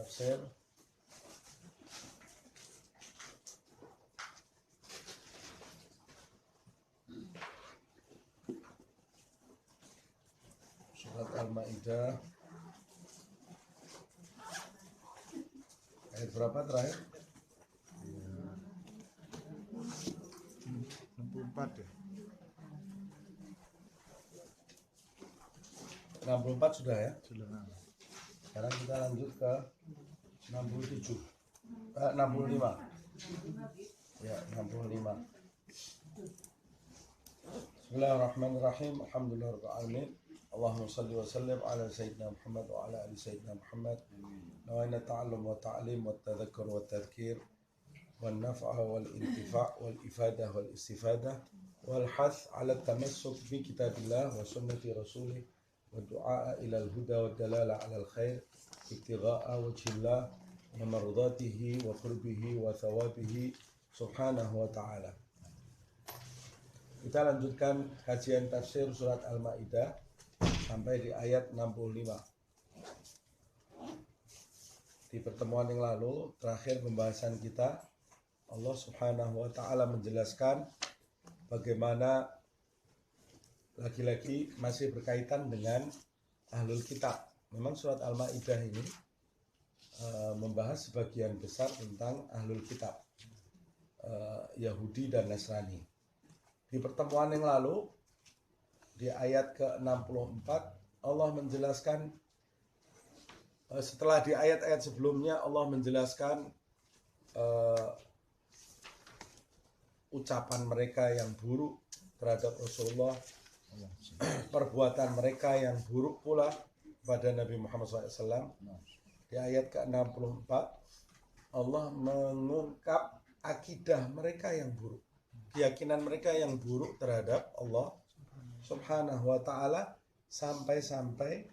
tafsir surat Al-Maidah ayat berapa terakhir? 64 ya. 64 sudah ya? Sudah. Sekarang kita lanjut ke 67 65 ya, 65. Bismillahirrahmanirrahim. Alhamdulillahirabbil alamin. Allahumma shalli wa sallim ala sayyidina Muhammad wa ala ali sayyidina Muhammad. Nawaina ta'allum wa ta'lim wa tadhakkur wa tadhkir wan naf'a wal intifa' wal ifadah wal istifadah wal hath ala tamassuk bi kitabillah wa sunnati rasulih wa du'a ila al-huda wa dalala ala al-khair ibtigha'a wajhillah wa mardatihi wa qurbihi wa thawabihi subhanahu wa ta'ala. Kita lanjutkan kajian tafsir surat Al-Maidah sampai di ayat 65. Di pertemuan yang lalu, terakhir pembahasan kita, Allah Subhanahu wa ta'ala menjelaskan bagaimana lagi-lagi masih berkaitan dengan Ahlul Kitab. Memang surat Al-Maidah ini membahas sebagian besar tentang Ahlul Kitab, Yahudi dan Nasrani. Di pertemuan yang lalu, di ayat ke-64, Allah menjelaskan, setelah di ayat-ayat sebelumnya, Allah menjelaskan ucapan mereka yang buruk terhadap Rasulullah, perbuatan mereka yang buruk pula pada Nabi Muhammad SAW. Di ayat ke-64, Allah mengungkap akidah mereka yang buruk, keyakinan mereka yang buruk terhadap Allah Subhanahu wa ta'ala, sampai-sampai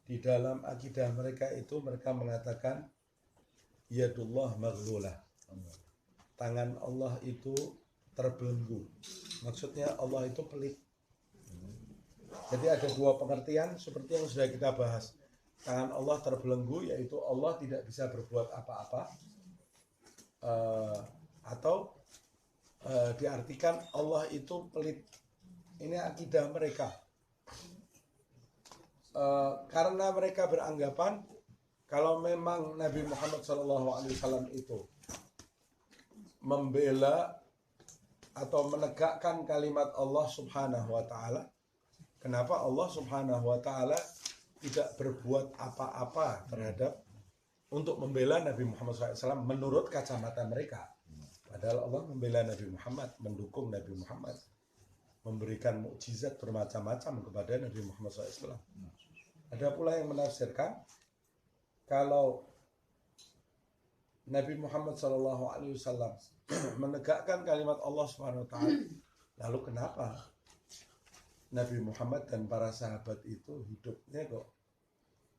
di dalam akidah mereka itu mereka mengatakan yadullah maghlulah, tangan Allah itu terbelenggu. Maksudnya Allah itu pelit. Jadi ada dua pengertian seperti yang sudah kita bahas. Tangan Allah terbelenggu yaitu Allah tidak bisa berbuat apa-apa, atau diartikan Allah itu pelit. Ini akidah mereka. Karena mereka beranggapan kalau memang Nabi Muhammad SAW itu membela atau menegakkan kalimat Allah Subhanahu wa ta'ala, kenapa Allah Subhanahu wa ta'ala tidak berbuat apa-apa terhadap untuk membela Nabi Muhammad SAW menurut kacamata mereka? Padahal Allah membela Nabi Muhammad, mendukung Nabi Muhammad, memberikan mukjizat bermacam-macam kepada Nabi Muhammad SAW. Ada pula yang menafsirkan kalau Nabi Muhammad SAW menegakkan kalimat Allah Subhanahu wa ta'ala, lalu kenapa Nabi Muhammad dan para sahabat itu hidupnya kok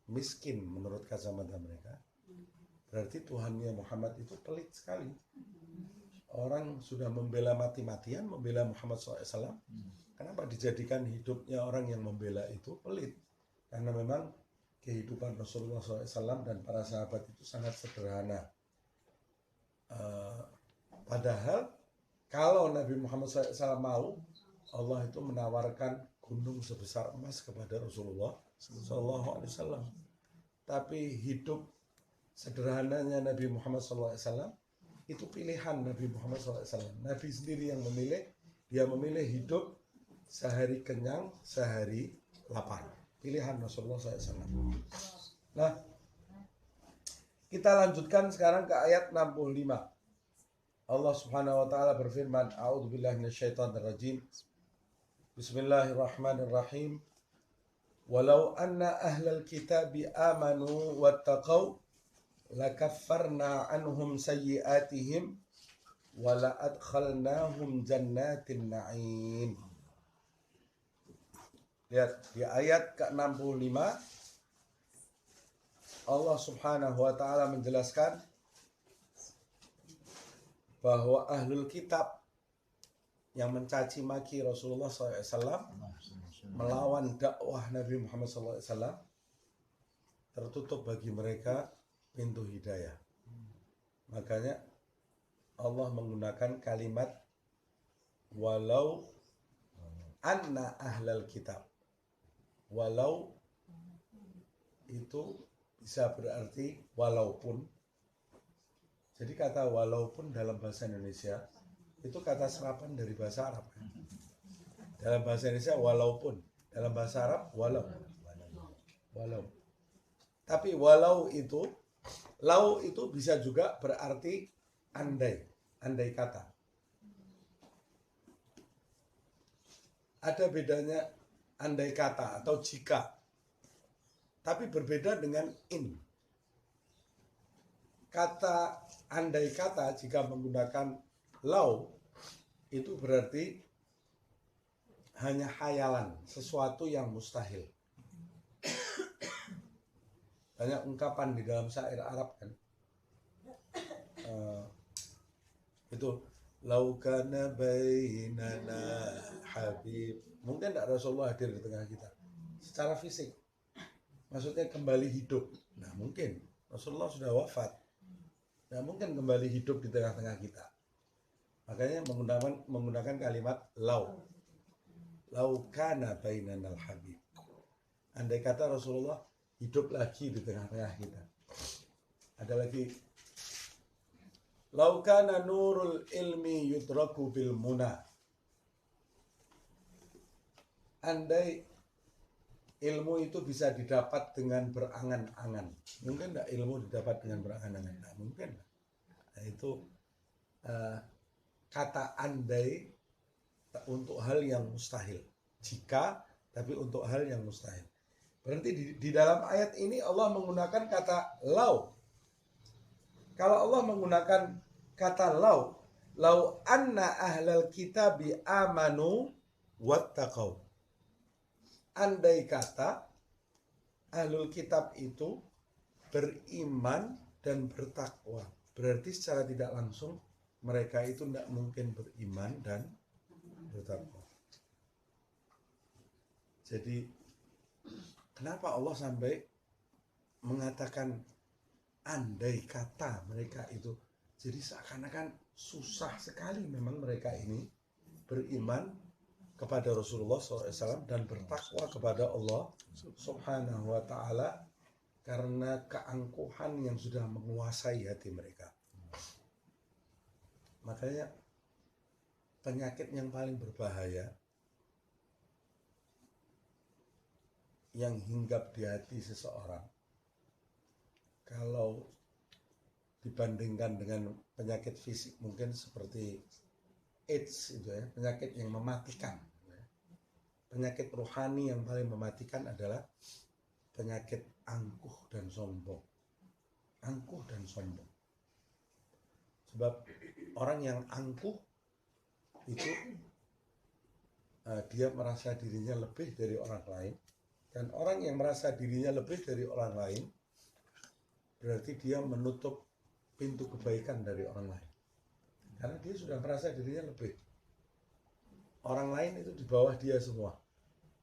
miskin menurut kacamata mereka? Berarti Tuhannya Muhammad itu pelit sekali. Orang sudah membela mati-matian, membela Muhammad SAW, kenapa dijadikan hidupnya orang yang membela itu pelit? Karena memang kehidupan Rasulullah SAW dan para sahabat itu sangat sederhana. Padahal kalau Nabi Muhammad SAW mau, Allah itu menawarkan gunung sebesar emas kepada Rasulullah SAW. Tapi hidup sederhananya Nabi Muhammad SAW itu pilihan Nabi Muhammad SAW. Nabi sendiri yang memilih, dia memilih hidup sehari kenyang, sehari lapar. Pilihan Rasulullah SAW. Nah, kita lanjutkan sekarang ke ayat 65. Allah Subhanahu wa ta'ala berfirman, A'udzubillahi minasyaitonirrajim. Bismillahirrahmanirrahim. Walau anna ahlal kitabi amanu wattaqau lakaffarna anhum sayyi'atihim wa la'adkhalnahum jannatin na'im. Lihat di ayat ke-65, Allah Subhanahu wa ta'ala menjelaskan bahwa ahlul kitab yang mencaci maki Rasulullah SAW, melawan dakwah Nabi Muhammad SAW, tertutup bagi mereka pintu hidayah. Makanya Allah menggunakan kalimat walau anna ahlal kitab. Walau itu bisa berarti walaupun. Jadi kata walaupun dalam bahasa Indonesia itu kata serapan dari bahasa Arab. Dalam bahasa Indonesia walaupun, dalam bahasa Arab walau. Walau. Tapi walau itu, lau itu bisa juga berarti andai, andai kata. Ada bedanya andai kata atau jika. Tapi berbeda dengan in. Kata andai kata jika menggunakan lau itu berarti hanya khayalan, sesuatu yang mustahil. Banyak ungkapan di dalam syair Arab kan. Itu lau kana bainana habib. Mungkin tidak Rasulullah hadir di tengah kita secara fisik. Maksudnya kembali hidup. Nah mungkin Rasulullah sudah wafat. Nah mungkin kembali hidup di tengah-tengah kita. Makanya menggunakan kalimat lau. Lau kana bainanal habib. Andai kata Rasulullah hidup lagi di tengah-tengah kita. Ada lagi. Lau kana nurul ilmi yudraku bil muna. Andai ilmu itu bisa didapat dengan berangan-angan. Mungkin tidak ilmu didapat dengan berangan-angan? Nah, mungkin. Nah, itu kata andai untuk hal yang mustahil. Jika, tapi untuk hal yang mustahil. Berarti di dalam ayat ini Allah menggunakan kata lau. Kalau Allah menggunakan kata lau anna ahlal kitabi amanu wattaqau. Andai kata ahlul kitab itu beriman dan bertakwa. Berarti secara tidak langsung mereka itu tidak mungkin beriman dan bertakwa. Jadi kenapa Allah sampai mengatakan andai kata mereka itu? Jadi seakan-akan susah sekali memang mereka ini beriman kepada Rasulullah SAW dan bertakwa kepada Allah Subhanahu wa Ta'ala karena keangkuhan yang sudah menguasai hati mereka. Makanya penyakit yang paling berbahaya yang hinggap di hati seseorang kalau dibandingkan dengan penyakit fisik mungkin seperti AIDS itu ya, penyakit yang mematikan. Penyakit rohani yang paling mematikan adalah penyakit angkuh dan sombong. Angkuh dan sombong. Sebab orang yang angkuh itu dia merasa dirinya lebih dari orang lain. Dan orang yang merasa dirinya lebih dari orang lain berarti dia menutup pintu kebaikan dari orang lain. Karena dia sudah merasa dirinya lebih. Orang lain itu di bawah dia semua.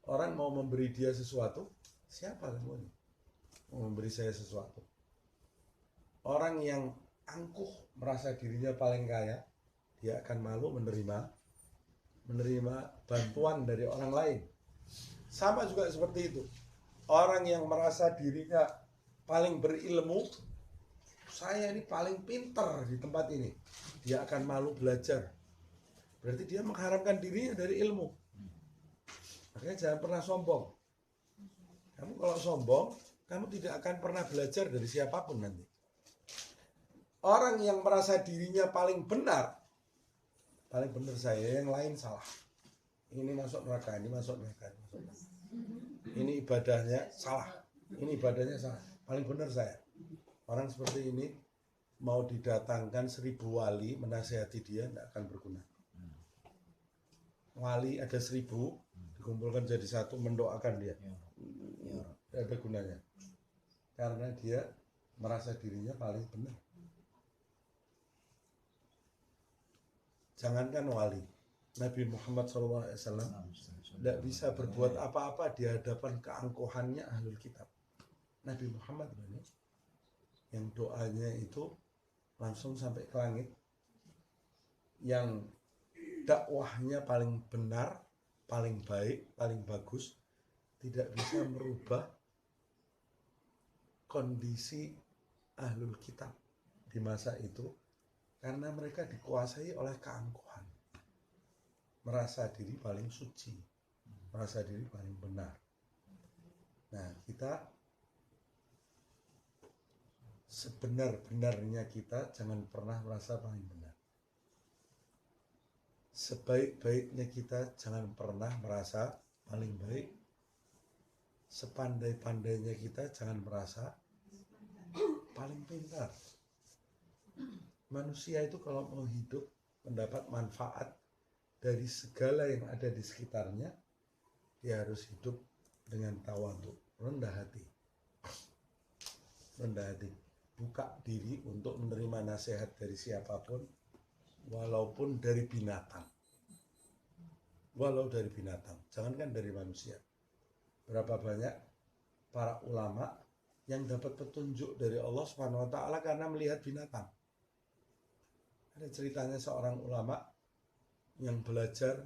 Orang mau memberi dia sesuatu, siapa kamu ini? Mau memberi saya sesuatu. Orang yang angkuh merasa dirinya paling kaya, dia akan malu menerima bantuan dari orang lain. Sama juga seperti itu. Orang yang merasa dirinya paling berilmu, saya ini paling pintar di tempat ini, dia akan malu belajar. Berarti dia mengharamkan dirinya dari ilmu. Makanya jangan pernah sombong. Kamu kalau sombong, kamu tidak akan pernah belajar dari siapapun nanti. Orang yang merasa dirinya paling benar saya, yang lain salah. Ini masuk neraka, ini masuk neraka, ini ibadahnya salah, ini ibadahnya salah. Paling benar saya. Orang seperti ini mau didatangkan 1000 wali menasihati dia tidak akan berguna. Wali ada 1000 dikumpulkan jadi satu mendoakan dia, tidak ada gunanya. Karena dia merasa dirinya paling benar. Jangankan wali, Nabi Muhammad SAW tidak bisa berbuat apa-apa di hadapan keangkuhannya ahlul kitab. Nabi Muhammad yang doanya itu langsung sampai ke langit, yang dakwahnya paling benar, paling baik, paling bagus, tidak bisa merubah kondisi ahlul kitab di masa itu, karena mereka dikuasai oleh keangkuhan, merasa diri paling suci, merasa diri paling benar. Nah, kita sebenar-benarnya kita jangan pernah merasa paling benar. Sebaik-baiknya kita jangan pernah merasa paling baik. Sepandai-pandainya kita jangan merasa paling pintar. Manusia itu kalau mau hidup mendapat manfaat dari segala yang ada di sekitarnya, dia harus hidup dengan tawadhu, rendah hati. Rendah hati, buka diri untuk menerima nasihat dari siapapun, walaupun dari binatang. Walau dari binatang, jangankan dari manusia. Berapa banyak para ulama yang dapat petunjuk dari Allah Subhanahu wa taala karena melihat binatang. Ada ceritanya seorang ulama yang belajar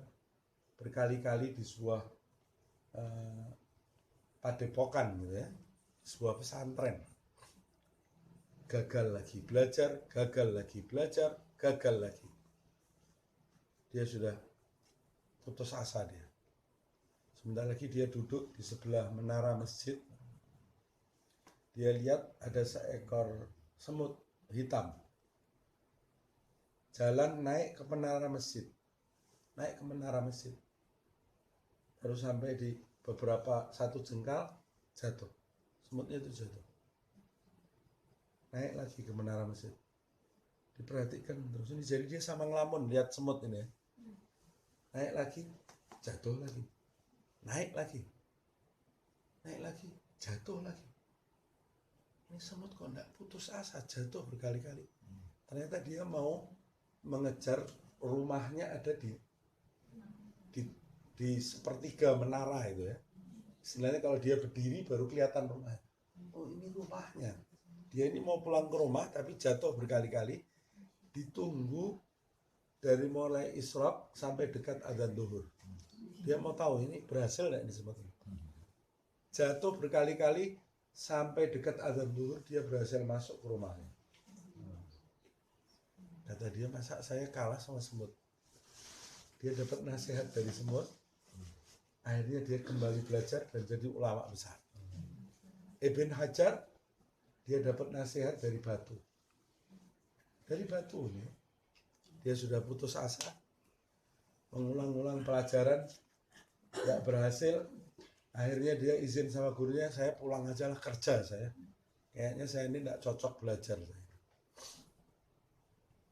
berkali-kali di sebuah padepokan gitu ya, sebuah pesantren. Gagal lagi belajar, gagal lagi belajar, gagal lagi. Dia sudah putus asa dia. Sebentar lagi dia duduk di sebelah menara masjid. Dia lihat ada seekor semut hitam jalan naik ke menara masjid. Naik ke menara masjid. Baru sampai di beberapa satu jengkal jatuh. Semutnya itu jatuh. Naik lagi ke menara masjid. Diperhatikan terus ini, jadi dia sama ngelamun lihat semut ini ya. Naik lagi, jatuh lagi. Naik lagi. Naik lagi, jatuh lagi. Ini semut kok enggak putus asa, jatuh berkali-kali. Ternyata dia mau mengejar rumahnya ada di sepertiga menara itu ya. Istilahnya kalau dia berdiri baru kelihatan rumahnya. Oh, ini rumahnya. Dia ini mau pulang ke rumah tapi jatuh berkali-kali. Ditunggu dari mulai isyraq sampai dekat adzan zuhur. Dia mau tahu ini berhasil enggak ini semut. Jatuh berkali-kali sampai dekat adzan zuhur dia berhasil masuk ke rumahnya. Kata dia, masa saya kalah sama semut? Dia dapat nasihat dari semut. Akhirnya dia kembali belajar dan jadi ulama besar. Ibn Hajar, dia dapat nasihat dari batu. Dari batu ini, dia sudah putus asa, mengulang-ulang pelajaran, tidak berhasil. Akhirnya dia izin sama gurunya, saya pulang aja lah kerja saya. Kayaknya saya ini tidak cocok belajar.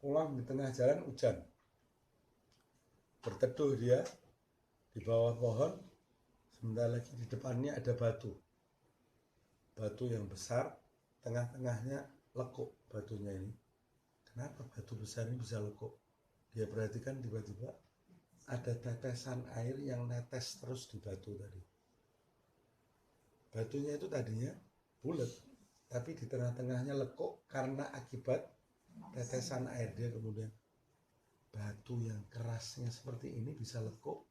Pulang di tengah jalan hujan. Berteduh dia di bawah pohon. Sebentar lagi di depannya ada batu. Batu yang besar, tengah-tengahnya lekuk batunya ini. Kenapa batu besar ini bisa lekuk? Dia perhatikan tiba-tiba ada tetesan air yang netes terus di batu tadi. Batunya itu tadinya bulat, tapi di tengah-tengahnya lekuk karena akibat tetesan air. Dia kemudian, batu yang kerasnya seperti ini bisa lekuk,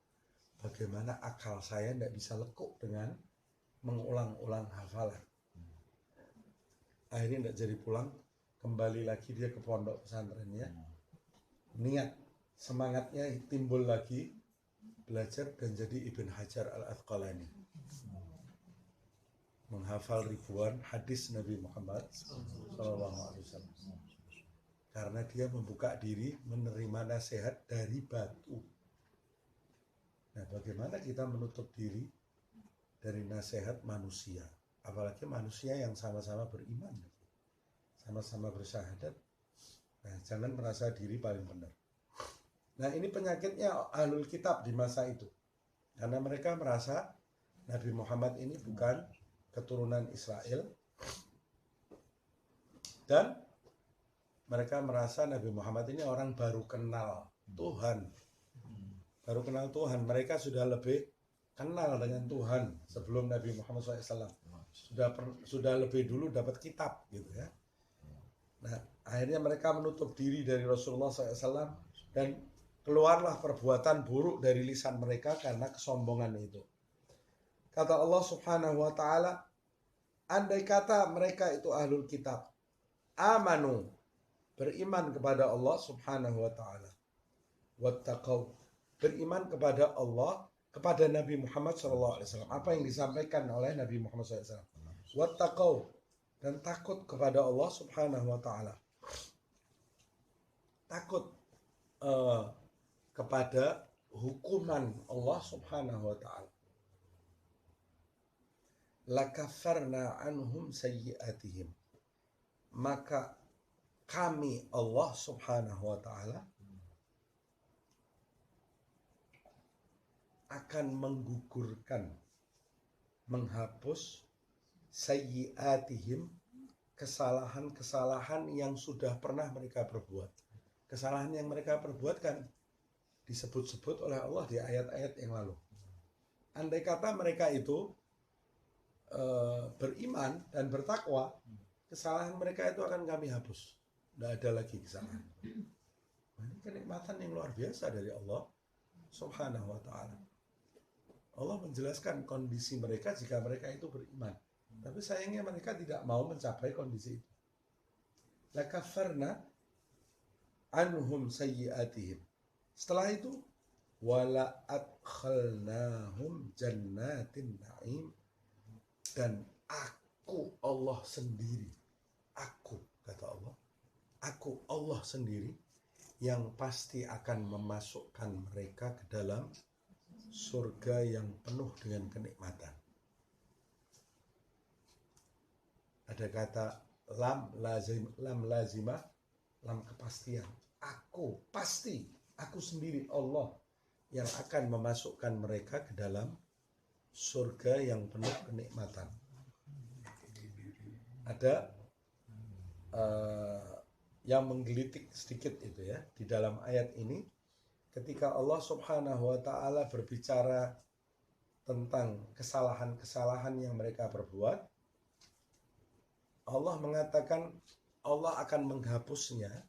bagaimana akal saya tidak bisa lekuk dengan mengulang-ulang hafalan. Akhirnya tidak jadi pulang, kembali lagi dia ke pondok pesantrennya. Niat, semangatnya timbul lagi, belajar dan jadi Ibn Hajar al-Asqalani. Menghafal ribuan hadis Nabi Muhammad SAW. Karena dia membuka diri menerima nasihat dari batu. Nah, bagaimana kita menutup diri dari nasihat manusia? Apalagi manusia yang sama-sama beriman, sama-sama bersyahadat. Nah, jangan merasa diri paling benar. Nah, ini penyakitnya ahlul kitab di masa itu. Karena mereka merasa Nabi Muhammad ini bukan keturunan Israel. Dan mereka merasa Nabi Muhammad ini orang baru kenal Tuhan. Baru kenal Tuhan. Mereka sudah lebih kenal dengan Tuhan sebelum Nabi Muhammad SAW. Sudah lebih dulu dapat kitab gitu ya. Akhirnya mereka menutup diri dari Rasulullah SAW dan keluarlah perbuatan buruk dari lisan mereka karena kesombongan itu. Kata Allah Subhanahu wa ta'ala, andai kata mereka itu ahlul kitab, amanu, beriman kepada Allah Subhanahu wa ta'ala, wattaqau, beriman kepada Allah, kepada Nabi Muhammad SAW. Apa yang disampaikan oleh Nabi Muhammad SAW. Wattaqau, dan takut kepada Allah Subhanahu wa ta'ala. Takut kepada hukuman Allah Subhanahu wa ta'ala. Lakaffarna anhum sayyi'atihim, maka kami Allah Subhanahu wa ta'ala akan menggugurkan, menghapus sayyi'atihim, kesalahan-kesalahan yang sudah pernah mereka perbuat. Kesalahan yang mereka perbuat kan disebut-sebut oleh Allah di ayat-ayat yang lalu. Andai kata mereka itu beriman dan bertakwa, kesalahan mereka itu akan kami hapus. Tidak ada lagi kesalahan. Ini kenikmatan yang luar biasa dari Allah Subhanahu wa ta'ala. Allah menjelaskan kondisi mereka jika mereka itu beriman. Tapi sayangnya mereka tidak mau mencapai kondisi itu. Lakaffarna anhum sayyi'atihim. Setelah itu, wala adkhalnahum jannatin na'im, dan aku Allah sendiri, aku, kata Allah, aku Allah sendiri yang pasti akan memasukkan mereka ke dalam surga yang penuh dengan kenikmatan. Ada kata lam lazimah, lam kepastian. Aku pasti, aku sendiri Allah yang akan memasukkan mereka ke dalam surga yang penuh kenikmatan. Ada yang menggelitik sedikit itu ya di dalam ayat ini, ketika Allah Subhanahu wa ta'ala berbicara tentang kesalahan-kesalahan yang mereka perbuat, Allah mengatakan Allah akan menghapusnya,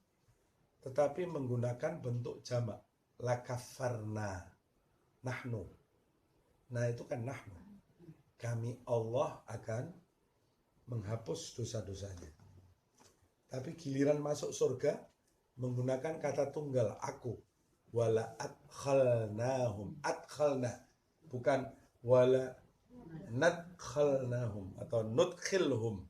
tetapi menggunakan bentuk jamak, lakaffarna, nahnu. Nah itu kan nahnu, kami Allah akan menghapus dosa-dosanya. Tapi giliran masuk surga menggunakan kata tunggal, aku. Wala adkhalnahum, adkhalna, bukan wala nadkhalnahum atau nudkhilhum,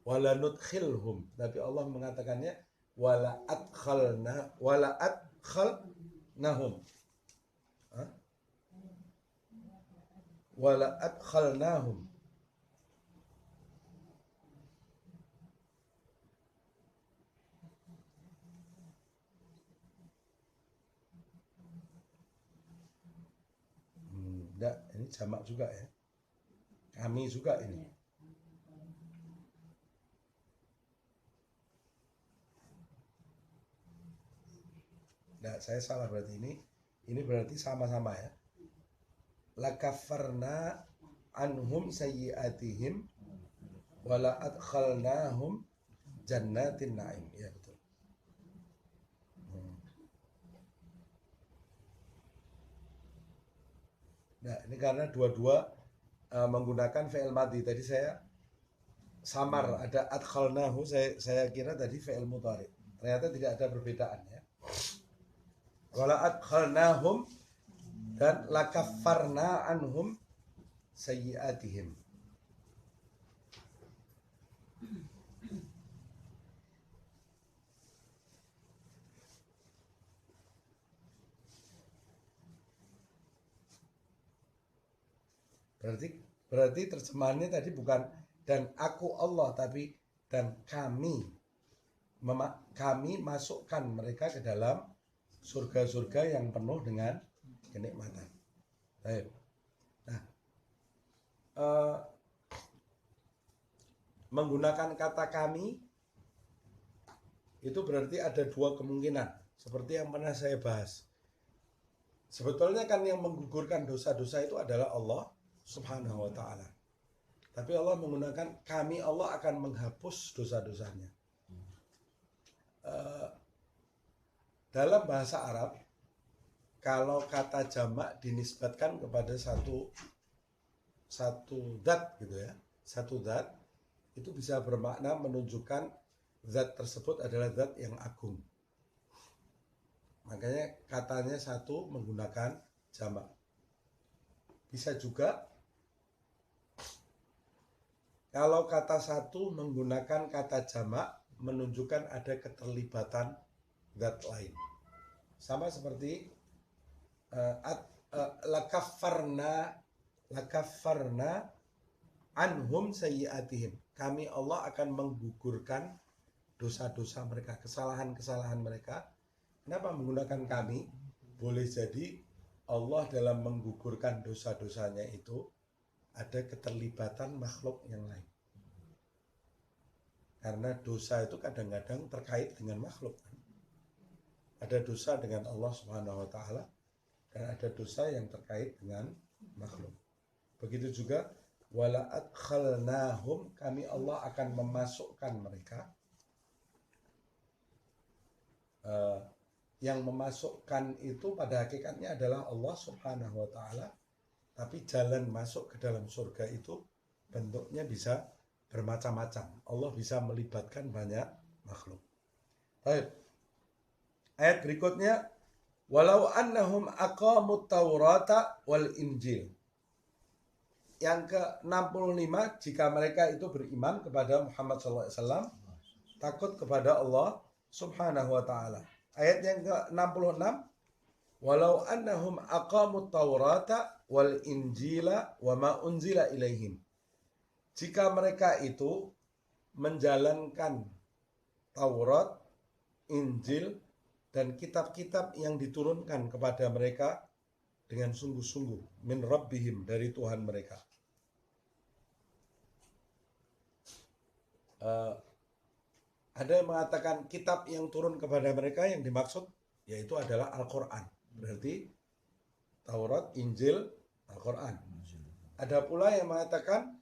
wala nudkhilhum, tapi Allah mengatakannya wala adkhalnahum, wala adkhalnahum. Enggak, ini jamak juga ya. Kami juga ini. Enggak, saya salah berarti ini. Ini berarti sama-sama ya. Lakaffarna anhum sayyi'atihim wala adkhalnahum jannatin na'im. Ya betul. Nah, ini karena dua-dua menggunakan fi'il madhi. Tadi saya samar, ada adkhalnahu, saya kira tadi fi'il mudhari. Ternyata tidak ada perbedaan ya. Wala adkhalnahum dan lakaffarna anhum sayyi'atihim. Berarti terjemahannya tadi bukan dan aku Allah, tapi dan kami masukkan mereka ke dalam surga-surga yang penuh dengan kenikmatan. Baik. Nah, menggunakan kata kami itu berarti ada dua kemungkinan, seperti yang pernah saya bahas. Sebetulnya kan yang menggugurkan dosa-dosa itu adalah Allah Subhanahu wa ta'ala. Tapi Allah menggunakan kami, Allah akan menghapus dosa-dosanya. dalam bahasa Arab, kalau kata jamak dinisbatkan kepada satu zat gitu ya, satu zat itu bisa bermakna menunjukkan zat tersebut adalah zat yang agung. Makanya katanya satu menggunakan jamak. Bisa juga kalau kata satu menggunakan kata jamak menunjukkan ada keterlibatan zat lain. Sama seperti lakaffarna anhum sayyi'atihim. Kami Allah akan menggugurkan dosa-dosa mereka, kesalahan-kesalahan mereka. Kenapa menggunakan kami? Boleh jadi Allah dalam menggugurkan dosa-dosanya itu ada keterlibatan makhluk yang lain. Karena dosa itu kadang-kadang terkait dengan makhluk. Ada dosa dengan Allah Subhanahu wa taala dan ada dosa yang terkait dengan makhluk. Begitu juga wala adkhalnahum, kami Allah akan memasukkan mereka. Yang memasukkan itu pada hakikatnya adalah Allah Subhanahu wa taala, tapi jalan masuk ke dalam surga itu bentuknya bisa bermacam-macam. Allah bisa melibatkan banyak makhluk. Baik. Ayat berikutnya, walau annahum aqamut taurata wal injil. Yang ke-65, jika mereka itu beriman kepada Muhammad SAW, takut kepada Allah Subhanahu wa taala. Ayat yang ke-66, walau annahum aqamut taurata wal injila wa ma unzila ilaihim. Jika mereka itu menjalankan Taurat, Injil, dan kitab-kitab yang diturunkan kepada mereka dengan sungguh-sungguh min rabbihim, dari Tuhan mereka. Ada yang mengatakan kitab yang turun kepada mereka yang dimaksud yaitu adalah Al-Quran. Berarti Taurat, Injil, Al-Quran. Ada pula yang mengatakan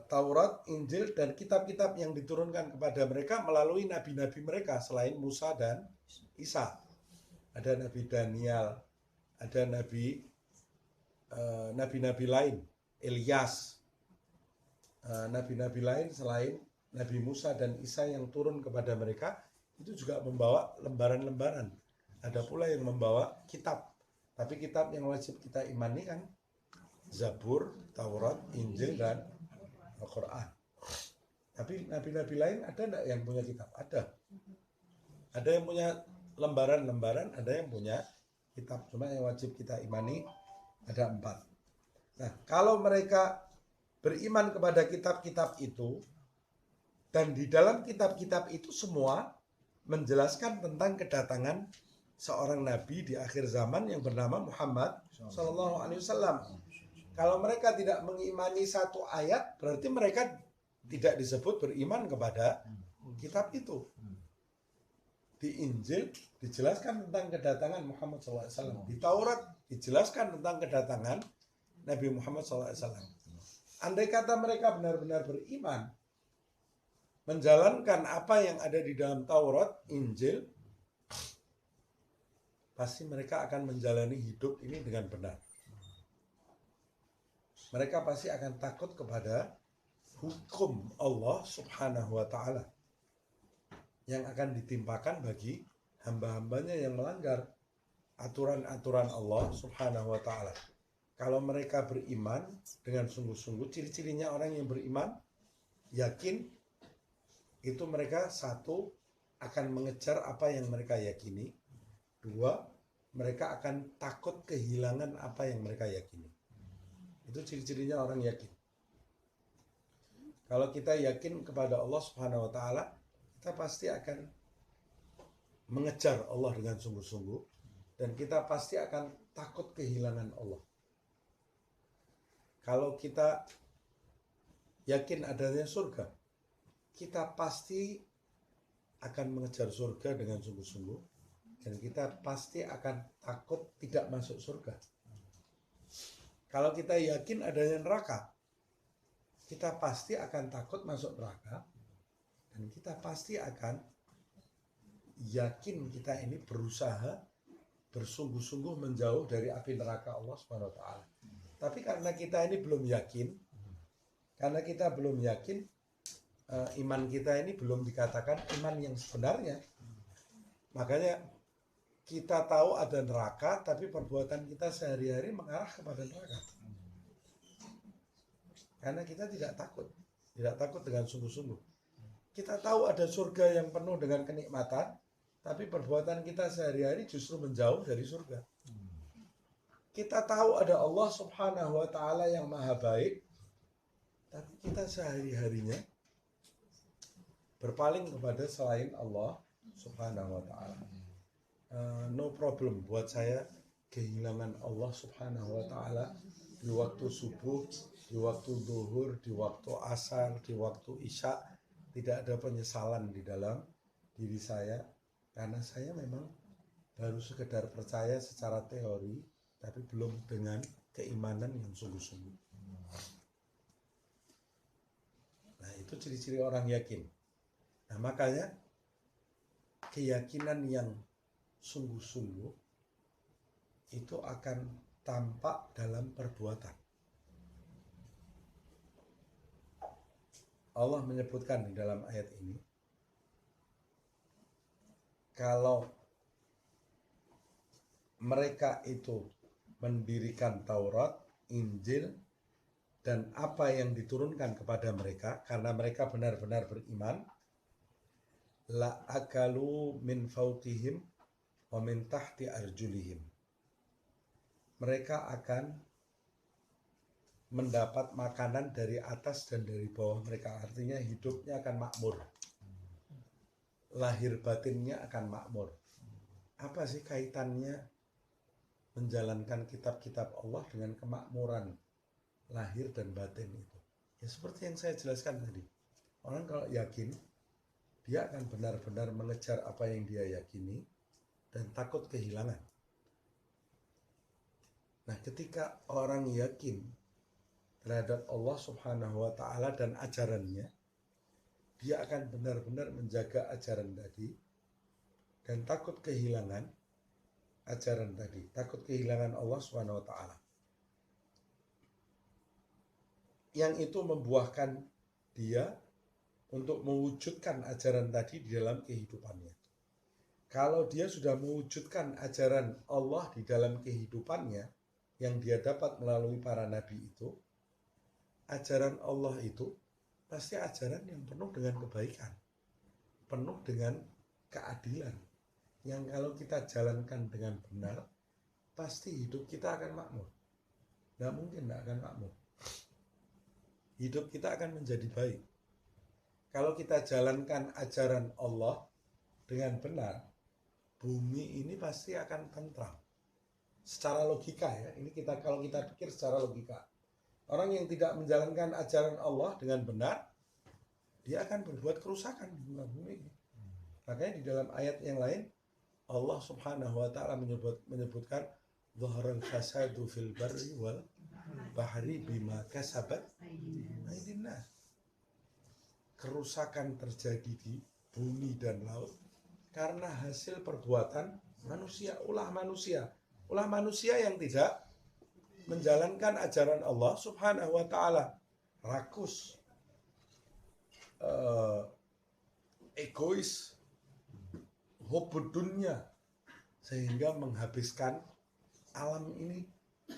Taurat, Injil, dan kitab-kitab yang diturunkan kepada mereka melalui nabi-nabi mereka selain Musa dan Isa. Ada Nabi Daniel, ada nabi-nabi lain, Ilyas, nabi-nabi lain selain Nabi Musa dan Isa yang turun kepada mereka itu juga membawa lembaran-lembaran. Ada pula yang membawa kitab, tapi kitab yang wajib kita imani kan Zabur, Taurat, Injil, dan Al-Quran. Tapi nabi-nabi lain ada enggak yang punya kitab? Ada. Ada yang punya lembaran-lembaran, ada yang punya kitab. Cuma yang wajib kita imani ada 4. Nah, kalau mereka beriman kepada kitab-kitab itu, dan di dalam kitab-kitab itu semua menjelaskan tentang kedatangan seorang nabi di akhir zaman yang bernama Muhammad Sallallahu Alaihi Wasallam. Kalau mereka tidak mengimani satu ayat, berarti mereka tidak disebut beriman kepada kitab itu. Di Injil dijelaskan tentang kedatangan Muhammad SAW. Di Taurat dijelaskan tentang kedatangan Nabi Muhammad SAW. Andai kata mereka benar-benar beriman, menjalankan apa yang ada di dalam Taurat, Injil, pasti mereka akan menjalani hidup ini dengan benar. Mereka pasti akan takut kepada hukum Allah Subhanahu wa taala yang akan ditimpakan bagi hamba-hambanya yang melanggar aturan-aturan Allah Subhanahu wa taala. Kalau mereka beriman dengan sungguh-sungguh, ciri-cirinya orang yang beriman yakin itu mereka satu akan mengejar apa yang mereka yakini. Dua, mereka akan takut kehilangan apa yang mereka yakini. Itu ciri-cirinya orang yakin. Kalau kita yakin kepada Allah Subhanahu wa taala, kita pasti akan mengejar Allah dengan sungguh-sungguh dan kita pasti akan takut kehilangan Allah. Kalau kita yakin adanya surga, kita pasti akan mengejar surga dengan sungguh-sungguh dan kita pasti akan takut tidak masuk surga. Kalau kita yakin adanya neraka, kita pasti akan takut masuk neraka dan kita pasti akan yakin kita ini berusaha bersungguh-sungguh menjauh dari api neraka Allah Subhanahu wa taala. Tapi karena kita ini belum yakin, iman kita ini belum dikatakan iman yang sebenarnya. Makanya kita tahu ada neraka, tapi perbuatan kita sehari-hari mengarah kepada neraka. Karena kita tidak takut dengan sungguh-sungguh. Kita tahu ada surga yang penuh dengan kenikmatan, tapi perbuatan kita sehari-hari justru menjauh dari surga. Kita tahu ada Allah Subhanahu wa taala yang maha baik, tapi kita sehari-harinya berpaling kepada selain Allah Subhanahu wa taala. No problem buat saya kehilangan Allah Subhanahu wa taala di waktu subuh, di waktu zuhur, di waktu asar, di waktu isya. Tidak ada penyesalan di dalam diri saya, karena saya memang baru sekedar percaya secara teori, tapi belum dengan keimanan yang sungguh-sungguh. Nah, itu ciri-ciri orang yakin. Nah, makanya keyakinan yang sungguh-sungguh itu akan tampak dalam perbuatan. Allah menyebutkan di dalam ayat ini, kalau mereka itu mendirikan Taurat, Injil, dan apa yang diturunkan kepada mereka, karena mereka benar-benar beriman, la akalu min fawqihim wa min tahti arjulihim. Mereka akan mendapat makanan dari atas dan dari bawah mereka. Artinya hidupnya akan makmur, lahir batinnya akan makmur. Apa sih kaitannya menjalankan kitab-kitab Allah dengan kemakmuran lahir dan batin itu? Ya seperti yang saya jelaskan tadi. Orang kalau yakin, dia akan benar-benar mengejar apa yang dia yakini dan takut kehilangan. Nah, ketika orang yakin terhadap Allah Subhanahu wa taala dan ajarannya, dia akan benar-benar menjaga ajaran tadi dan takut kehilangan ajaran tadi, takut kehilangan Allah Subhanahu wa taala. Yang itu membuahkan dia untuk mewujudkan ajaran tadi di dalam kehidupannya. Kalau dia sudah mewujudkan ajaran Allah di dalam kehidupannya yang dia dapat melalui para nabi itu, ajaran Allah itu pasti ajaran yang penuh dengan kebaikan, penuh dengan keadilan, yang kalau kita jalankan dengan benar, pasti hidup kita akan makmur. Nggak mungkin nggak akan makmur. Hidup kita akan menjadi baik. Kalau kita jalankan ajaran Allah dengan benar, bumi ini pasti akan tentram. Secara logika ya, ini kalau kita pikir secara logika. Orang yang tidak menjalankan ajaran Allah dengan benar, dia akan berbuat kerusakan di muka bumi ini. Makanya di dalam ayat yang lain, Allah Subhanahu wa taala menyebutkan dhaharal fasadu fil barri wal bahri bima kasabat aydin nas. Kerusakan terjadi di bumi dan laut karena hasil perbuatan manusia, ulah manusia yang tidak menjalankan ajaran Allah Subhanahu wa taala, rakus, egois, hubud dunya, sehingga menghabiskan alam ini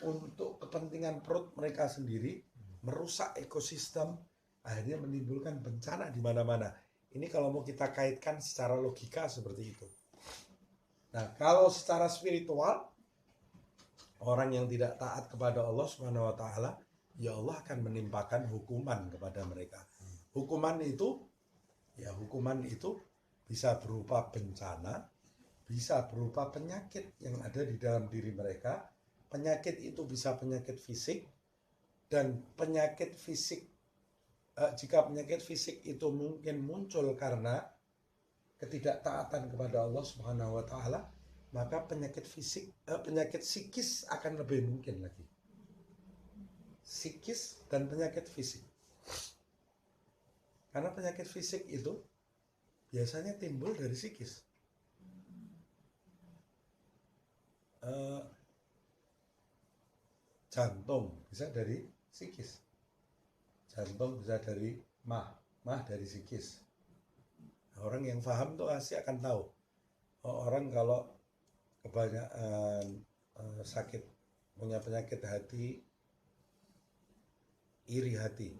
untuk kepentingan perut mereka sendiri, merusak ekosistem, akhirnya menimbulkan bencana di mana-mana. Ini kalau mau kita kaitkan secara logika seperti itu. Nah, kalau secara spiritual, orang yang tidak taat kepada Allah Subhanahu wa taala, ya Allah akan menimpakan hukuman kepada mereka. Hukuman itu bisa berupa bencana, bisa berupa penyakit yang ada di dalam diri mereka. Penyakit itu bisa penyakit fisik, dan penyakit fisik, jika penyakit fisik itu mungkin muncul karena ketidaktaatan kepada Allah Subhanahu wa taala, maka penyakit psikis akan lebih mungkin lagi. Psikis dan penyakit fisik. Karena penyakit fisik itu biasanya timbul dari psikis. eh, jantung bisa dari psikis, jantung bisa dari mah dari psikis. Orang yang paham tuh pasti akan tahu. Orang kalau kebanyakan sakit, punya penyakit hati, iri hati.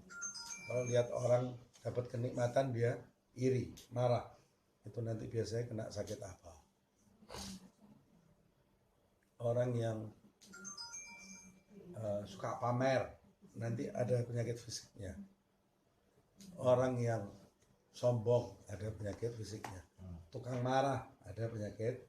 Kalau lihat orang dapat kenikmatan dia iri, marah. Itu nanti biasanya kena sakit apa. Orang yang suka pamer, nanti ada penyakit fisiknya. Orang yang sombong, ada penyakit fisiknya. Tukang marah, ada penyakit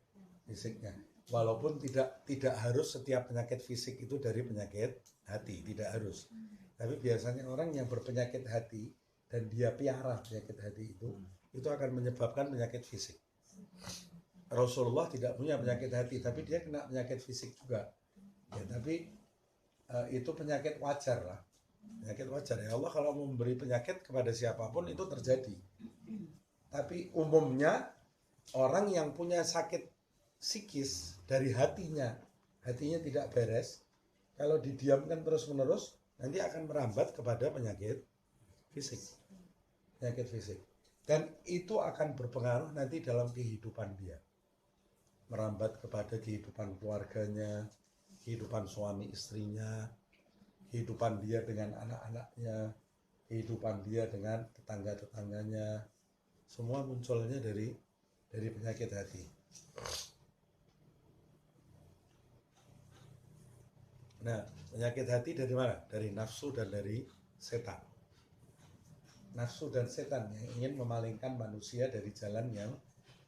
fisiknya. Walaupun tidak harus setiap penyakit fisik itu dari penyakit hati, tidak harus. Tapi biasanya orang yang berpenyakit hati dan dia piara penyakit hati itu akan menyebabkan penyakit fisik. Rasulullah tidak punya penyakit hati, tapi dia kena penyakit fisik juga. Ya, tapi itu penyakit wajar lah. Penyakit wajar ya, Allah kalau memberi penyakit kepada siapapun itu terjadi. Tapi umumnya orang yang punya sakit psikis dari hatinya tidak beres, kalau didiamkan terus-menerus nanti akan merambat kepada penyakit fisik. Penyakit fisik. Dan itu akan berpengaruh nanti dalam kehidupan dia. Merambat kepada kehidupan keluarganya, kehidupan suami istrinya, kehidupan dia dengan anak-anaknya, kehidupan dia dengan tetangga-tetangganya. Semua munculnya dari penyakit hati. Nah, penyakit hati dari mana? Dari nafsu dan dari setan. Nafsu dan setan yang ingin memalingkan manusia dari jalan yang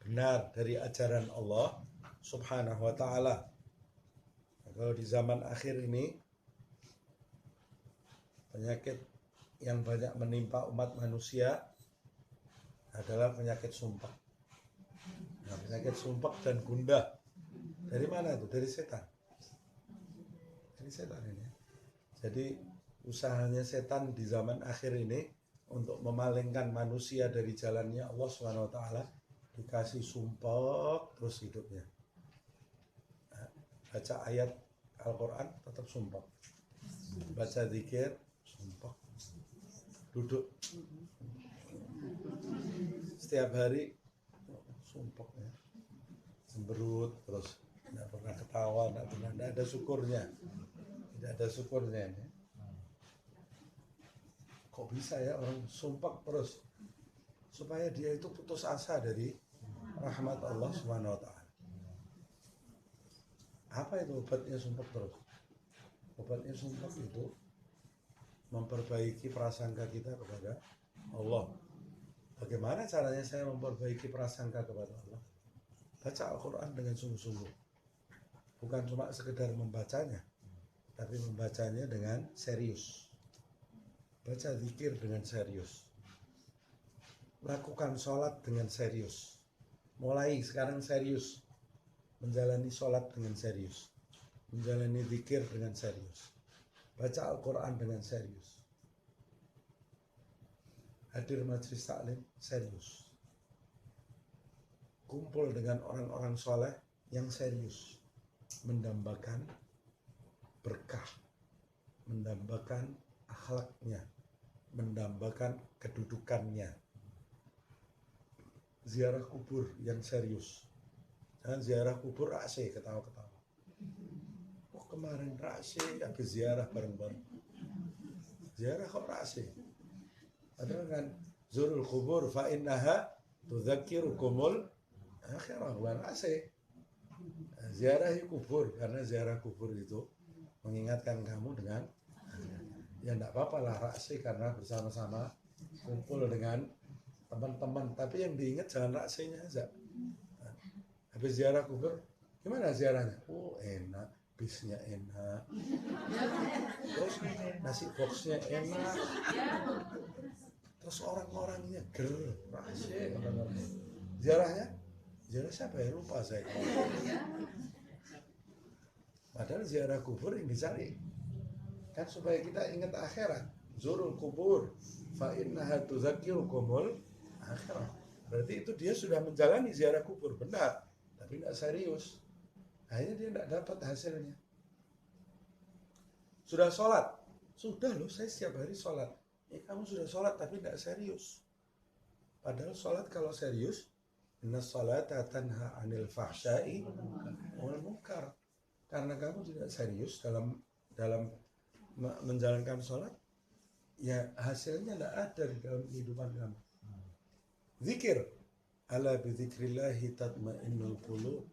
benar, dari ajaran Allah Subhanahu wa ta'ala. Kalau di zaman akhir ini, penyakit yang banyak menimpa umat manusia adalah penyakit sumpah. Nah, penyakit sumpah dan gundah. Dari mana itu? Dari setan. Dari setan ini. Jadi usahanya setan di zaman akhir ini untuk memalingkan manusia dari jalannya Allah Subhanahu wa ta'ala, dikasih sumpah terus hidupnya. Nah, baca ayat Al-Quran tetap sumpah. Baca zikir sumpah. Duduk setiap hari sumpah ya. Cemberut terus, tidak pernah ketawa, tidak ada syukurnya. Tidak ada syukurnya ini. Kok bisa ya orang sumpah terus? Supaya dia itu putus asa dari rahmat Allah Subhanahu wa ta'ala. Apa itu obatnya sumpah terus? Obatnya sumpah itu memperbaiki prasangka kita kepada Allah. Bagaimana caranya saya memperbaiki prasangka kepada Allah? Baca Al-Quran dengan sungguh-sungguh. Bukan cuma sekedar membacanya, tapi membacanya dengan serius. Baca zikir dengan serius. Lakukan sholat dengan serius. Mulai sekarang serius. Menjalani sholat dengan serius. Menjalani zikir dengan serius. Baca Al-Quran dengan serius. Hadir majelis taklim serius. Kumpul dengan orang-orang soleh yang serius. Mendambakan berkah. Mendambakan akhlaknya. Mendambakan kedudukannya. Ziarah kubur yang serius. Jangan ziarah kubur AC ketawa-ketawa. Oh kemarin AC habis ziarah bareng-bareng. Ziarah kok AC? Padahal kan zurul kubur fa innaha tudzakirukumul akhirah bukan AC. Ziarahi kubur karena ziarah kubur itu mengingatkan kamu dengan ya enggak apa-apa lah raksi karena bersama-sama kumpul dengan teman-teman, tapi yang diingat jangan raksinya aja. Habis ziarah kubur, gimana ziarahnya? Oh enak, bisnya enak, terus nasi boxnya enak, terus orang-orangnya ger, raksi orang-orang. Ziarah siapa ya, lupa saya. Padahal ziarah kubur yang dicari kan supaya kita ingat akhirat. Zurul kubur fa innaha tudzakirukumul akhirah. Berarti itu dia sudah menjalani ziarah kubur benar, tapi tidak serius. akhirnya dia tidak dapat hasilnya. Sudah sholat, sudah loh saya setiap hari sholat. Kamu sudah sholat tapi tidak serius. Padahal sholat kalau serius, inna sholata tanha anil fahsyai wal munkar. Karena kamu tidak serius dalam menjalankan sholat, ya hasilnya tidak ada di dalam kehidupan kamu. Zikir, ala bidzikrillahi tatmainnul qulub.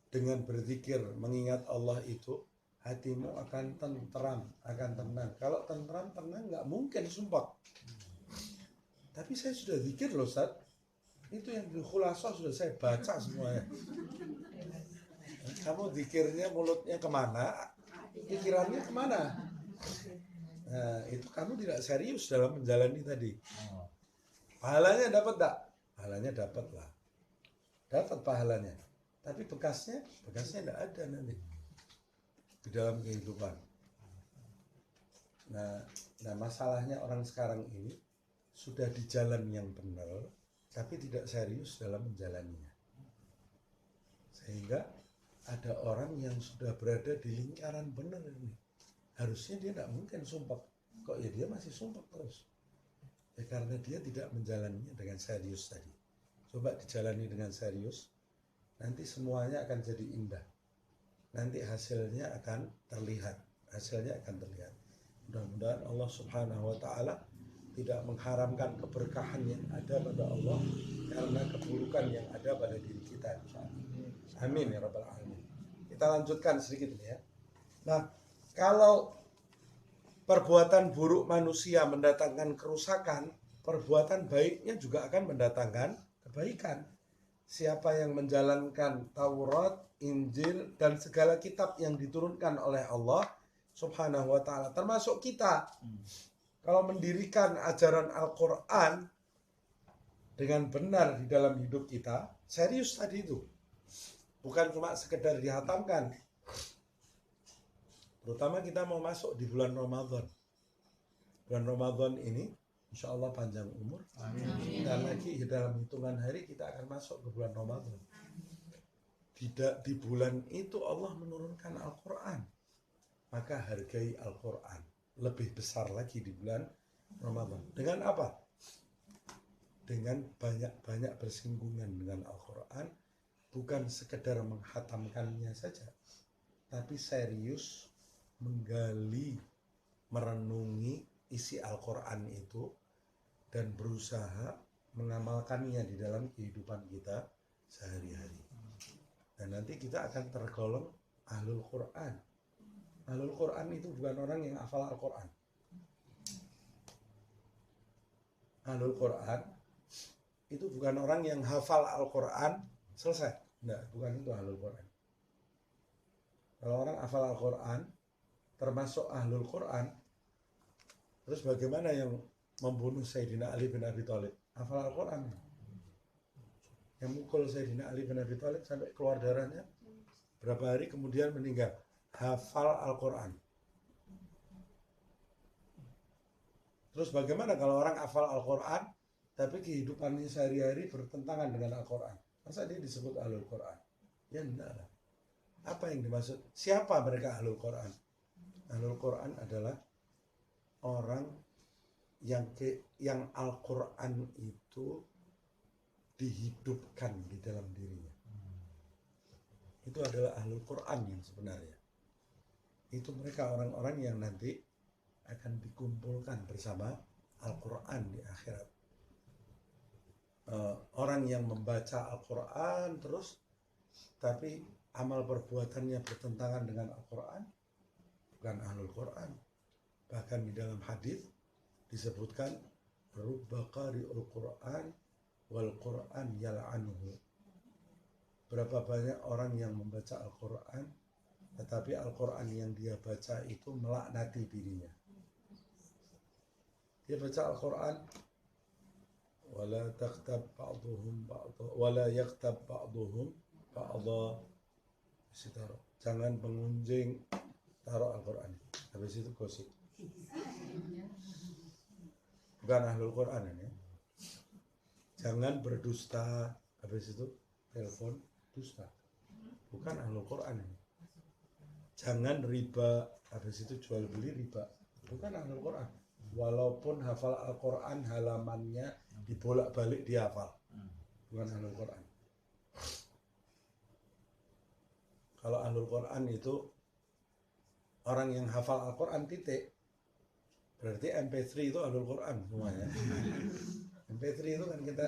Dengan berzikir, mengingat Allah itu, hatimu akan tentram, akan tenang. Kalau tenang, nggak mungkin sumpah. Tapi saya sudah zikir loh, Ustaz. Itu yang di khulasah sudah saya baca semuanya. Kamu zikirnya mulutnya kemana, pikirannya kemana? Nah, itu kamu tidak serius dalam menjalani tadi. Pahalanya dapat tak? Pahalanya dapat lah. Dapat pahalanya. Tapi bekasnya tidak ada nanti di dalam kehidupan. Nah, masalahnya orang sekarang ini sudah di jalan yang benar, tapi tidak serius dalam menjalaninya. Sehingga ada orang yang sudah berada di lingkaran benar ini. Harusnya dia tidak mungkin sumpah. Kok ya dia masih sumpah terus? Ya karena dia tidak menjalaninya dengan serius tadi. Coba dijalani dengan serius, nanti semuanya akan jadi indah. Nanti hasilnya akan terlihat. Mudah-mudahan Allah Subhanahu wa Ta'ala tidak mengharamkan keberkahan yang ada pada Allah karena keburukan yang ada pada diri kita. Amin ya rabbal alamin. Kita lanjutkan sedikit ini ya. Nah, kalau perbuatan buruk manusia mendatangkan kerusakan, perbuatan baiknya juga akan mendatangkan kebaikan. Siapa yang menjalankan Taurat, Injil, dan segala kitab yang diturunkan oleh Allah Subhanahu wa Ta'ala, termasuk kita, kalau mendirikan ajaran Al-Quran dengan benar di dalam hidup kita, serius tadi itu, bukan cuma sekedar dihatamkan. Terutama kita mau masuk di bulan Ramadan. Bulan Ramadan ini insya Allah panjang umur. Amin. Dan lagi dalam hitungan hari kita akan masuk ke bulan Ramadan. Di bulan itu Allah menurunkan Al-Quran. Maka hargai Al-Quran. Lebih besar lagi di bulan Ramadan. Dengan apa? Dengan banyak-banyak bersinggungan dengan Al-Quran. Bukan sekedar menghatamkannya saja. Tapi serius menggali, merenungi isi Al-Quran itu dan berusaha mengamalkannya di dalam kehidupan kita sehari-hari. Dan nanti kita akan tergolong Ahlul Quran. Ahlul Quran itu bukan orang yang hafal Al-Quran. Ahlul Quran itu bukan orang yang hafal Al-Quran selesai. Enggak, bukan itu Ahlul Quran. Kalau orang hafal Al-Quran termasuk Ahlul Quran, terus bagaimana yang membunuh Sayyidina Ali bin Abi Thalib? Hafal Al-Quran. Yang mukul Sayyidina Ali bin Abi Thalib sampai keluar darahnya, berapa hari kemudian meninggal. Hafal Al-Quran. Terus bagaimana kalau orang hafal Al-Quran tapi kehidupannya sehari-hari bertentangan dengan Al-Quran? Masa dia disebut Ahlul Quran? Ya enggak lah. Apa yang dimaksud? Siapa mereka Ahlul Quran? Ahlul Quran adalah orang yang Al-Quran itu dihidupkan di dalam dirinya. Itu adalah Ahlul Quran yang sebenarnya. Itu mereka orang-orang yang nanti akan dikumpulkan bersama Al-Quran di akhirat. Orang yang membaca Al-Quran terus, tapi amal perbuatannya bertentangan dengan Al-Quran, bukan Ahlul Quran. Bahkan di dalam hadis disebutkan rubba qari'ul Quran wal Quran yal'anuhu. Berapa banyak orang yang membaca Al-Quran tetapi Al-Quran yang dia baca itu melaknati dirinya. Dia baca Al-Quran, wala taqtab ba'duhum ba'dha wala yaqtab ba'duhum ba'dha. Jangan mengunjing taruh Al-Quran. Habis itu gosip. Bukan Ahlul Quran ini. Jangan berdusta. Habis itu telepon dusta. Bukan ahlul Quran ini. Jangan riba, habis itu jual beli riba. Bukan ahlul Quran. Walaupun hafal Al-Quran halamannya dibolak-balik dia hafal. Bukan ahlul Quran. Kalau ahlul Quran itu orang yang hafal Al-Quran titik. Berarti MP3 itu ahlul Quran semuanya. MP3 itu kan kita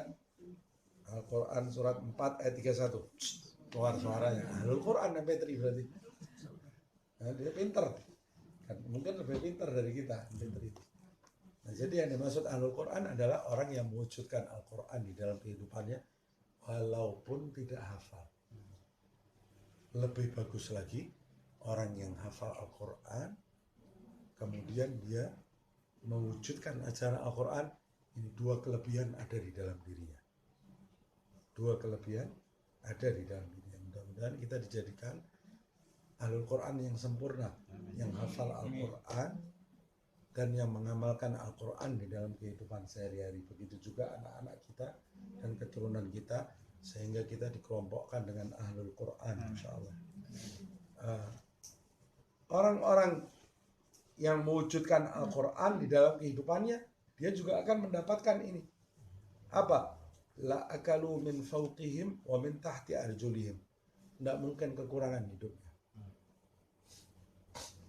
Al-Quran surat 4 ayat 31. Keluar suaranya. Ahlul Quran MP3 berarti. Nah, dia pinter. Kan, mungkin lebih pinter dari kita MP3 itu. Nah, jadi yang dimaksud ahlul Quran adalah orang yang mewujudkan Al-Quran di dalam kehidupannya walaupun tidak hafal. Lebih bagus lagi orang yang hafal Al-Quran kemudian dia mewujudkan ajaran Al-Quran. Ini dua kelebihan ada di dalam dirinya. Dua kelebihan ada di dalam dirinya. Mudah-mudahan kita dijadikan ahlul Quran yang sempurna, yang hafal Al-Quran dan yang mengamalkan Al-Quran di dalam kehidupan sehari-hari. Begitu juga anak-anak kita dan keturunan kita, sehingga kita dikelompokkan dengan ahlul Quran, insya Allah. Orang-orang yang mewujudkan Al-Quran di dalam kehidupannya, dia juga akan mendapatkan ini. Apa? La akalu min fawqihim wa min tahti arjulihim. Tidak mungkin kekurangan hidupnya.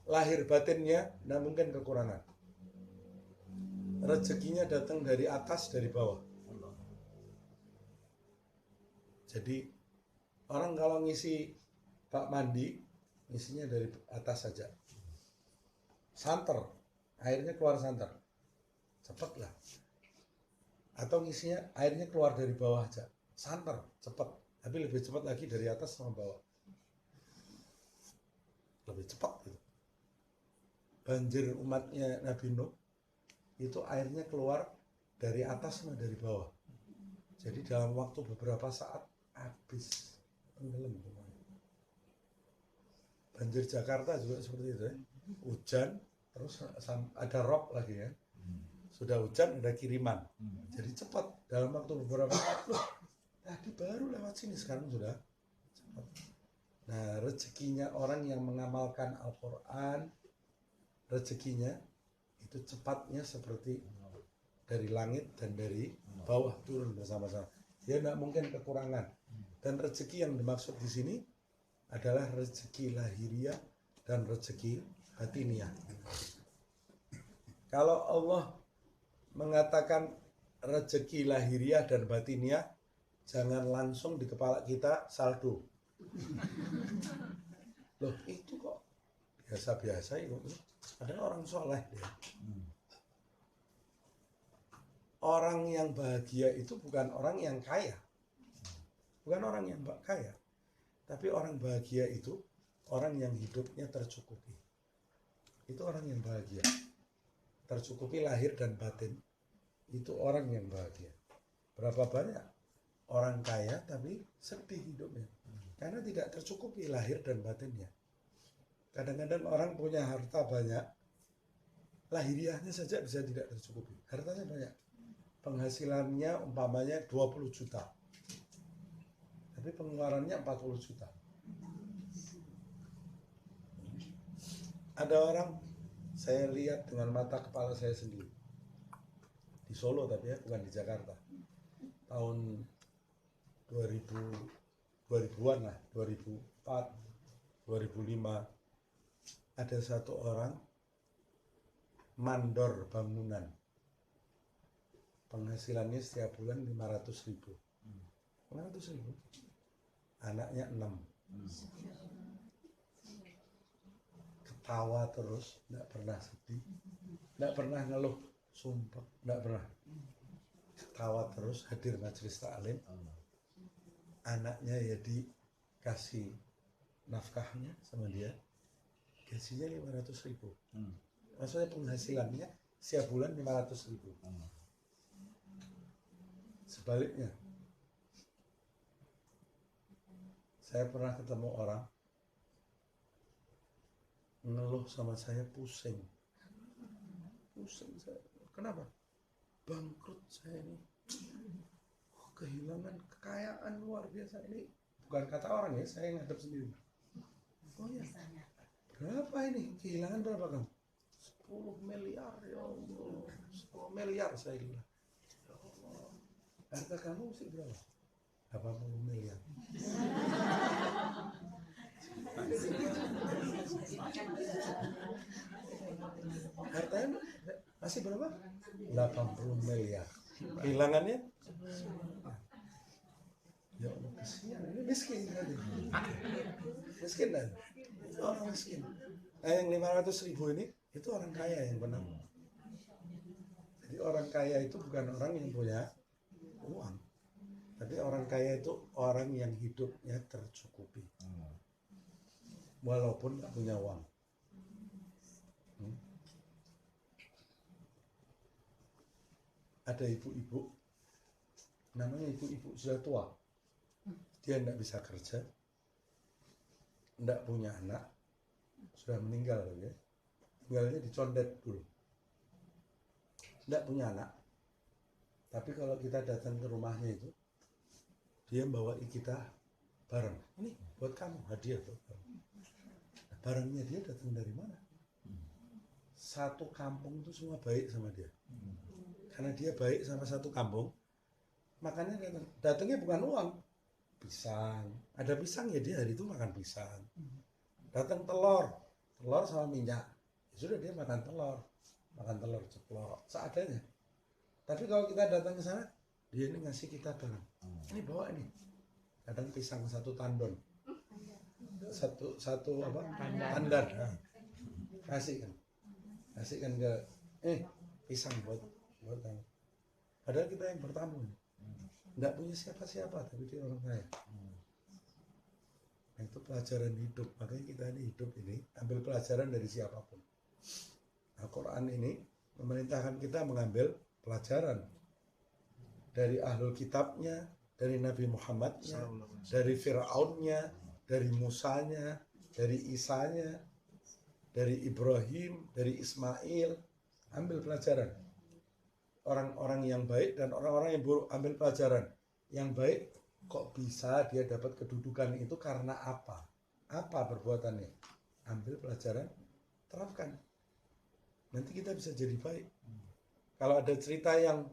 Lahir batinnya tidak mungkin kekurangan. Rezekinya datang dari atas, dari bawah. Jadi orang kalau ngisi bak mandi, ngisinya dari atas saja. Santer, airnya keluar santer. Cepatlah. Atau ngisinya airnya keluar dari bawah aja. Santer, cepat. Tapi lebih cepat lagi dari atas sama bawah. Lebih cepat gitu. Banjir umatnya Nabi Nuh itu airnya keluar dari atas sama dari bawah. Jadi dalam waktu beberapa saat habis tenggelam semuanya. Banjir Jakarta juga seperti itu ya. Hujan terus ada rob lagi ya. Sudah hujan ada kiriman. Jadi cepat dalam waktu beberapa saat. Loh, tadi baru lewat sini, sekarang sudah cepat. Nah, rezekinya orang yang mengamalkan Al-Quran, rezekinya itu cepatnya seperti dari langit dan dari bawah turun bersama-sama. Dia tidak mungkin kekurangan. Dan rezeki yang dimaksud di sini adalah rezeki lahiriah dan rezeki batiniah. Kalau Allah mengatakan rezeki lahiriah dan batiniah, jangan langsung di kepala kita saldo. Loh, itu kok biasa-biasa itu. Ada orang soleh dia. Orang yang bahagia itu bukan orang yang kaya. Bukan orang yang kaya. Tapi orang bahagia itu orang yang hidupnya tercukupi. Itu orang yang bahagia. Tercukupi lahir dan batin. Itu orang yang bahagia. Berapa banyak orang kaya tapi sedih hidupnya. Karena tidak tercukupi lahir dan batinnya. Kadang-kadang orang punya harta banyak, lahiriahnya saja bisa tidak tercukupi. Hartanya banyak. Penghasilannya umpamanya 20 juta. Tapi pengeluarannya 40 juta. Ada orang, saya lihat dengan mata kepala saya sendiri. Di Solo tapi ya, bukan di Jakarta. Tahun 2000-an lah, 2004, 2005. Ada satu orang mandor bangunan. Penghasilannya setiap bulan 500.000. 500.000. Anaknya 6. Ketawa terus, tidak pernah sedih, tidak pernah ngeluh, sumpah, tidak pernah. Ketawa terus, hadir majelis taklim. Anaknya ya dikasih nafkahnya sama dia. Gajinya 500.000. Maksudnya penghasilannya setiap bulan 500.000. Sebaliknya, saya pernah ketemu orang ngeluh sama saya, pusing saya. Kenapa? Bangkrut saya ini. Kehilangan kekayaan luar biasa ini. bukan kata orang ya, saya ngadep sendiri. Oh ya, berapa ini? Kehilangan berapa kamu? 10 miliar ya Allah. 10 miliar saya bilang. Ya Allah. Harta kamu sih berapa? 80 miliar. Hartanya masih berapa? 80 miliar. Kehilangannya? Ya Allah, kesian. Ini miskin tadi. Miskin kan? Itu orang miskin. Nah, yang 500.000 ini itu orang kaya yang benar. Jadi orang kaya itu bukan orang yang punya uang, tapi orang kaya itu orang yang hidupnya tercukupi, walaupun nggak punya uang. Ada ibu-ibu, namanya ibu-ibu sudah tua, dia nggak bisa kerja, nggak punya anak, sudah meninggal ya, tinggalnya di Condet dulu, nggak punya anak. Tapi kalau kita datang ke rumahnya itu, dia bawa kita barang, ini buat kamu, hadiah buat kamu. Nah, barangnya dia datang dari mana? Satu kampung itu semua baik sama dia. Karena dia baik sama satu kampung, makanya datangnya bukan uang, pisang. Ada pisang ya dia hari itu makan pisang. Datang telur sama minyak, ya sudah dia makan telur ceplok seadanya. Tapi kalau kita datang ke sana, dia ini ngasih kita barang. Ini bawa ini, kadang pisang satu tandon, satu apa? Tandan. Nah, kasihkan ke pisang buat kamu. Padahal kita yang bertamu, nggak punya siapa-siapa, tapi dia orang kaya. Nah, itu pelajaran hidup. Makanya kita ini hidup ini ambil pelajaran dari siapapun. Al-Quran ini memerintahkan kita mengambil pelajaran dari ahlul kitabnya, dari Nabi Muhammadnya, dari Fir'aunnya, dari Musanya, dari Isanya, dari Ibrahim, dari Ismail. Ambil pelajaran. Orang-orang yang baik dan orang-orang yang buruk, ambil pelajaran. Yang baik kok bisa dia dapat kedudukan itu karena apa? Apa perbuatannya? Ambil pelajaran, terapkan. Nanti kita bisa jadi baik. Kalau ada cerita yang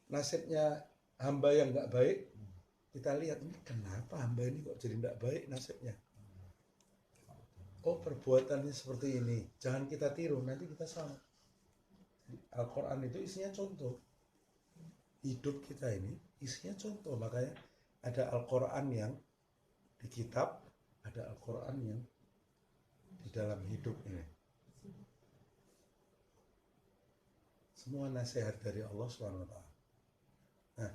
nasibnya hamba yang nggak baik, kita lihat ini kenapa hamba ini kok jadi nggak baik nasibnya. Oh, perbuatannya seperti ini. Jangan kita tiru, nanti kita sama. Al-Quran itu isinya contoh. Hidup kita ini isinya contoh. Makanya ada Al-Quran yang di kitab, ada Al-Quran yang di dalam hidup ini. Semua nasihat dari Allah SWT. Nah,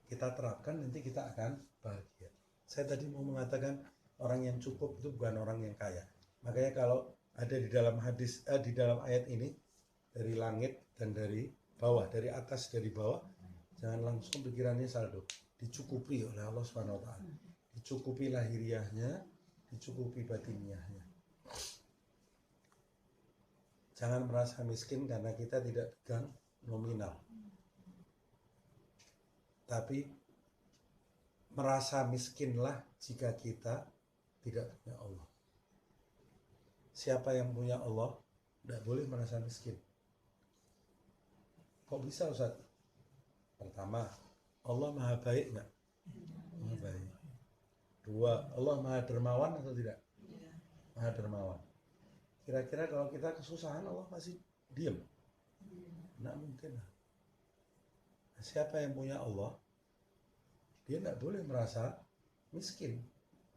kita terapkan, nanti kita akan bahagia. Saya tadi mau mengatakan orang yang cukup itu bukan orang yang kaya. Makanya kalau ada di dalam hadis, di dalam ayat ini, dari langit dan dari bawah, dari atas dari bawah, jangan langsung pikirannya saldo. Dicukupi oleh Allah SWT. Dicukupi lahiriahnya, dicukupi batiniahnya. Jangan merasa miskin karena kita tidak pegang nominal. Tapi merasa miskinlah jika kita tidak punya Allah. Siapa yang punya Allah tidak boleh merasa miskin. Kok bisa Ustaz? Pertama, Allah maha baik nggak? Maha baik. Dua, Allah maha dermawan atau tidak? Maha dermawan. Kira-kira kalau kita kesusahan Allah masih diam? Nggak mungkin lah. Nah, siapa yang punya Allah, dia nggak boleh merasa miskin.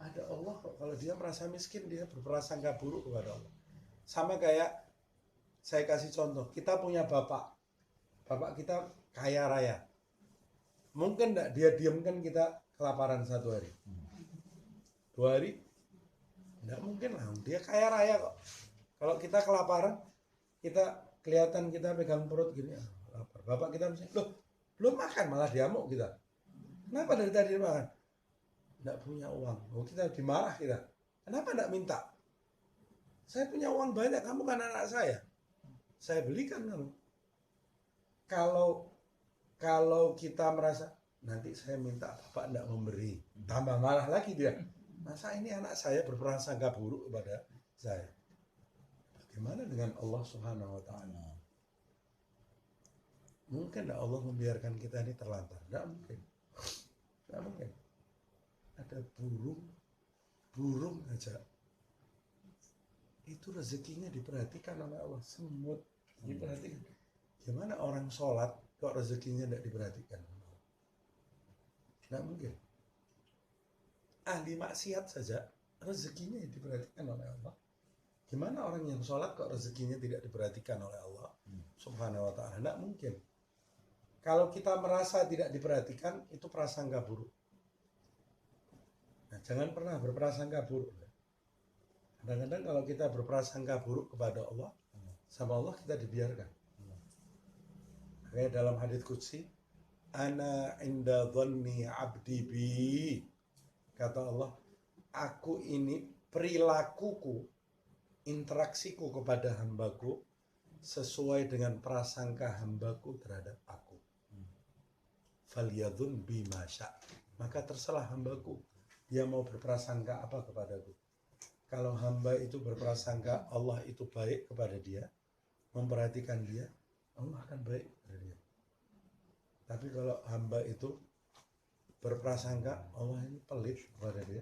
Ada Allah kok. Kalau dia merasa miskin, dia berprasangka buruk kepada Allah. Sama kayak saya kasih contoh, kita punya bapak kita kaya raya. Mungkin enggak dia diamkan kita kelaparan 1 hari, 2 hari? Enggak mungkin lah, dia kaya raya kok. Kalau kita kelaparan, kita kelihatan kita pegang perut gini, lapar. Bapak kita misalnya, loh, belum makan malah diamuk kita. Kenapa dari tadi makan? Enggak punya uang. Oh, kita dimarah kita. Kenapa enggak minta? Saya punya uang banyak, kamu kan anak saya belikan kamu. Kalau kita merasa nanti saya minta bapak tidak memberi. Tambah marah lagi dia. Masa ini anak saya berprasangka buruk kepada saya? Bagaimana dengan Allah Subhanahu wa Ta'ala? Mungkin tidak Allah membiarkan kita ini terlantar? Tidak mungkin. Tidak mungkin. Ada burung aja. Itu rezekinya diperhatikan oleh Allah. Semut diperhatikan. Gimana orang sholat kok rezekinya tidak diperhatikan? Tidak mungkin. Ahli maksiat saja rezekinya diperhatikan oleh Allah. Gimana orang yang sholat kok rezekinya tidak diperhatikan oleh Allah Subhanahu wa Ta'ala? Tidak mungkin. Kalau kita merasa tidak diperhatikan, itu prasangka buruk. Nah, jangan pernah berprasangka buruk. Kadang-kadang kalau kita berprasangka buruk kepada Allah, sama Allah kita dibiarkan. Makanya dalam hadits qudsi, ana inda dhanni abdi bi, kata Allah, aku ini perilakuku, interaksiku kepada hambaku sesuai dengan prasangka hambaku terhadap aku. Falyadhun bima sya', maka terserah hambaku dia mau berprasangka apa kepadaku. Kalau hamba itu berprasangka Allah itu baik kepada dia, memperhatikan dia, Allah akan baik kepada dia. Tapi kalau hamba itu berprasangka Allah ini pelit kepada dia,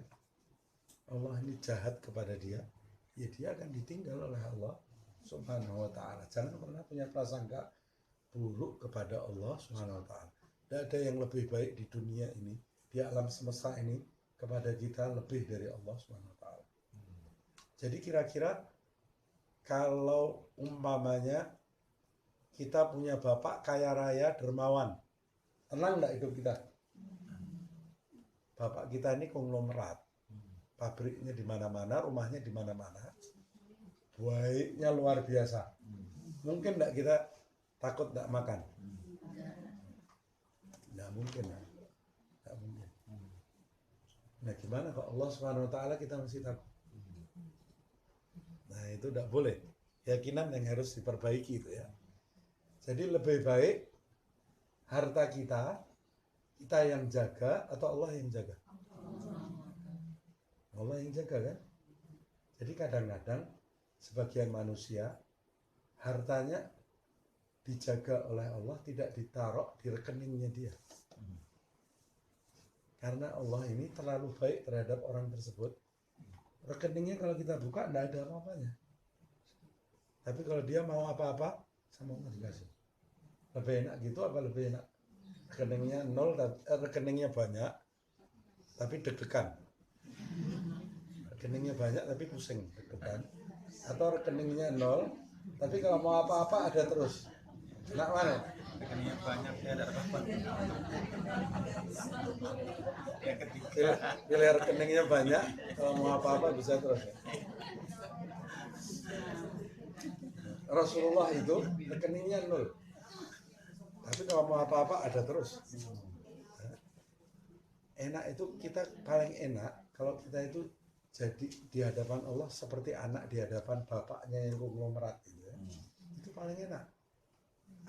Allah ini jahat kepada dia, ya dia akan ditinggal oleh Allah Subhanahu wa Ta'ala. Jangan pernah punya prasangka buruk kepada Allah Subhanahu wa Ta'ala. Tidak ada yang lebih baik di dunia ini, di alam semesta ini, kepada kita lebih dari Allah Subhanahu wa Ta'ala. Jadi kira-kira kalau umpamanya kita punya bapak kaya raya dermawan, tenang tidak hidup kita? Bapak kita ini konglomerat, pabriknya di mana-mana, rumahnya di mana-mana, baiknya luar biasa. Mungkin tidak kita takut tidak makan? Tidak mungkin. Tidak mungkin. Nah, gimana kalau Allah Subhanahu wa Ta'ala kita masih takut? Nah, itu tidak boleh. Keyakinan yang harus diperbaiki itu ya. Jadi lebih baik harta kita yang jaga atau Allah yang jaga? Allah yang jaga kan? Jadi kadang-kadang sebagian manusia hartanya dijaga oleh Allah, tidak ditaruh di rekeningnya dia. Karena Allah ini terlalu baik terhadap orang tersebut. Rekeningnya kalau kita buka tidak ada apa-apanya. Tapi kalau dia mau apa-apa, sama Allah dikasih. Lebih enak gitu apa lebih enak? Rekeningnya nol, rekeningnya banyak, tapi deg-degan. Rekeningnya banyak tapi pusing, deg-degan. Atau rekeningnya nol, tapi kalau mau apa-apa ada terus. Enak mana? Rekeningnya banyak, ya ada apa-apa. Yang ketiga, Pilih rekeningnya banyak, kalau mau apa-apa bisa terus. Rasulullah itu rekeningnya nol, tapi kalau mau apa-apa ada terus. Enak itu kita paling enak kalau kita itu jadi di hadapan Allah seperti anak di hadapan bapaknya yang konglomerat itu ya. Itu paling enak.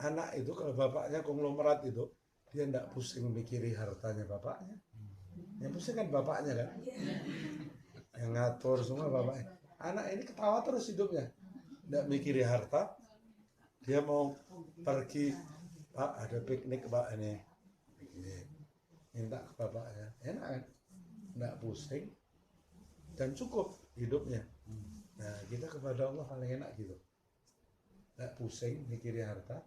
Anak itu kalau bapaknya konglomerat itu dia tidak pusing mikiri hartanya bapaknya. Yang pusing kan bapaknya kan, yang ngatur semua bapaknya. Anak ini ketawa terus hidupnya, tidak mikiri harta. Dia mau pergi, Pak ada piknik Pak ini, piknik. Minta ke bapaknya, enak kan, tidak pusing dan cukup hidupnya. Nah kita kepada Allah paling enak gitu, tidak pusing mikiri harta.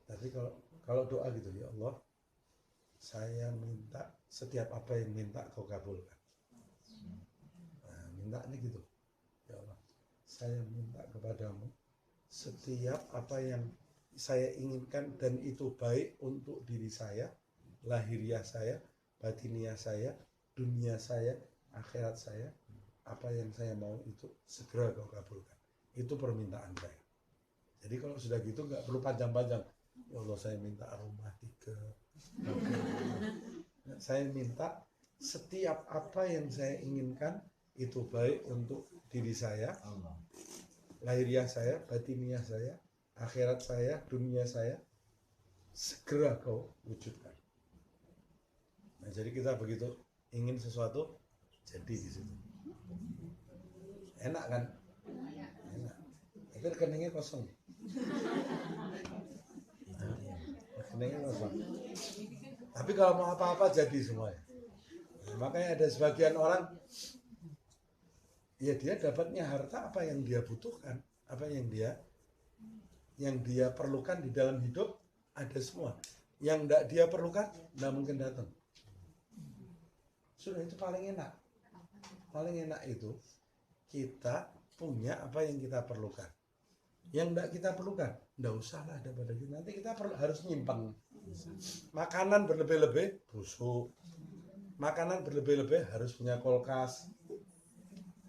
Tapi kalau doa gitu, ya Allah, saya minta setiap apa yang minta kau kabulkan. Nah, mintanya gitu, ya Allah, saya minta kepadamu setiap apa yang saya inginkan dan itu baik untuk diri saya, lahiriah saya, batiniah saya, dunia saya, akhirat saya, apa yang saya mau itu segera kau kabulkan. Itu permintaan saya. Jadi kalau sudah gitu nggak perlu panjang-panjang. Ya Allah, saya minta rumah 3. Saya minta setiap apa yang saya inginkan itu baik untuk diri saya, lahiriah saya, batiniah saya, akhirat saya, dunia saya, segera kau wujudkan. Jadi kita begitu ingin sesuatu jadi di situ. Enak kan? Enak. Itu rekeningnya kosong. Rekeningnya kosong. Tapi kalau mau apa-apa jadi semuanya. Makanya ada sebagian orang, ya dia dapatnya harta apa yang dia butuhkan, apa yang dia perlukan di dalam hidup ada semua. Yang tidak dia perlukan tidak mungkin datang. Sudah, itu paling enak. Paling enak itu kita punya apa yang kita perlukan. Yang tidak kita perlukan, tidak usahlah ada pada kita. Nanti kita harus nyimpan. Makanan berlebih-lebih busuk. Makanan berlebih-lebih harus punya kulkas.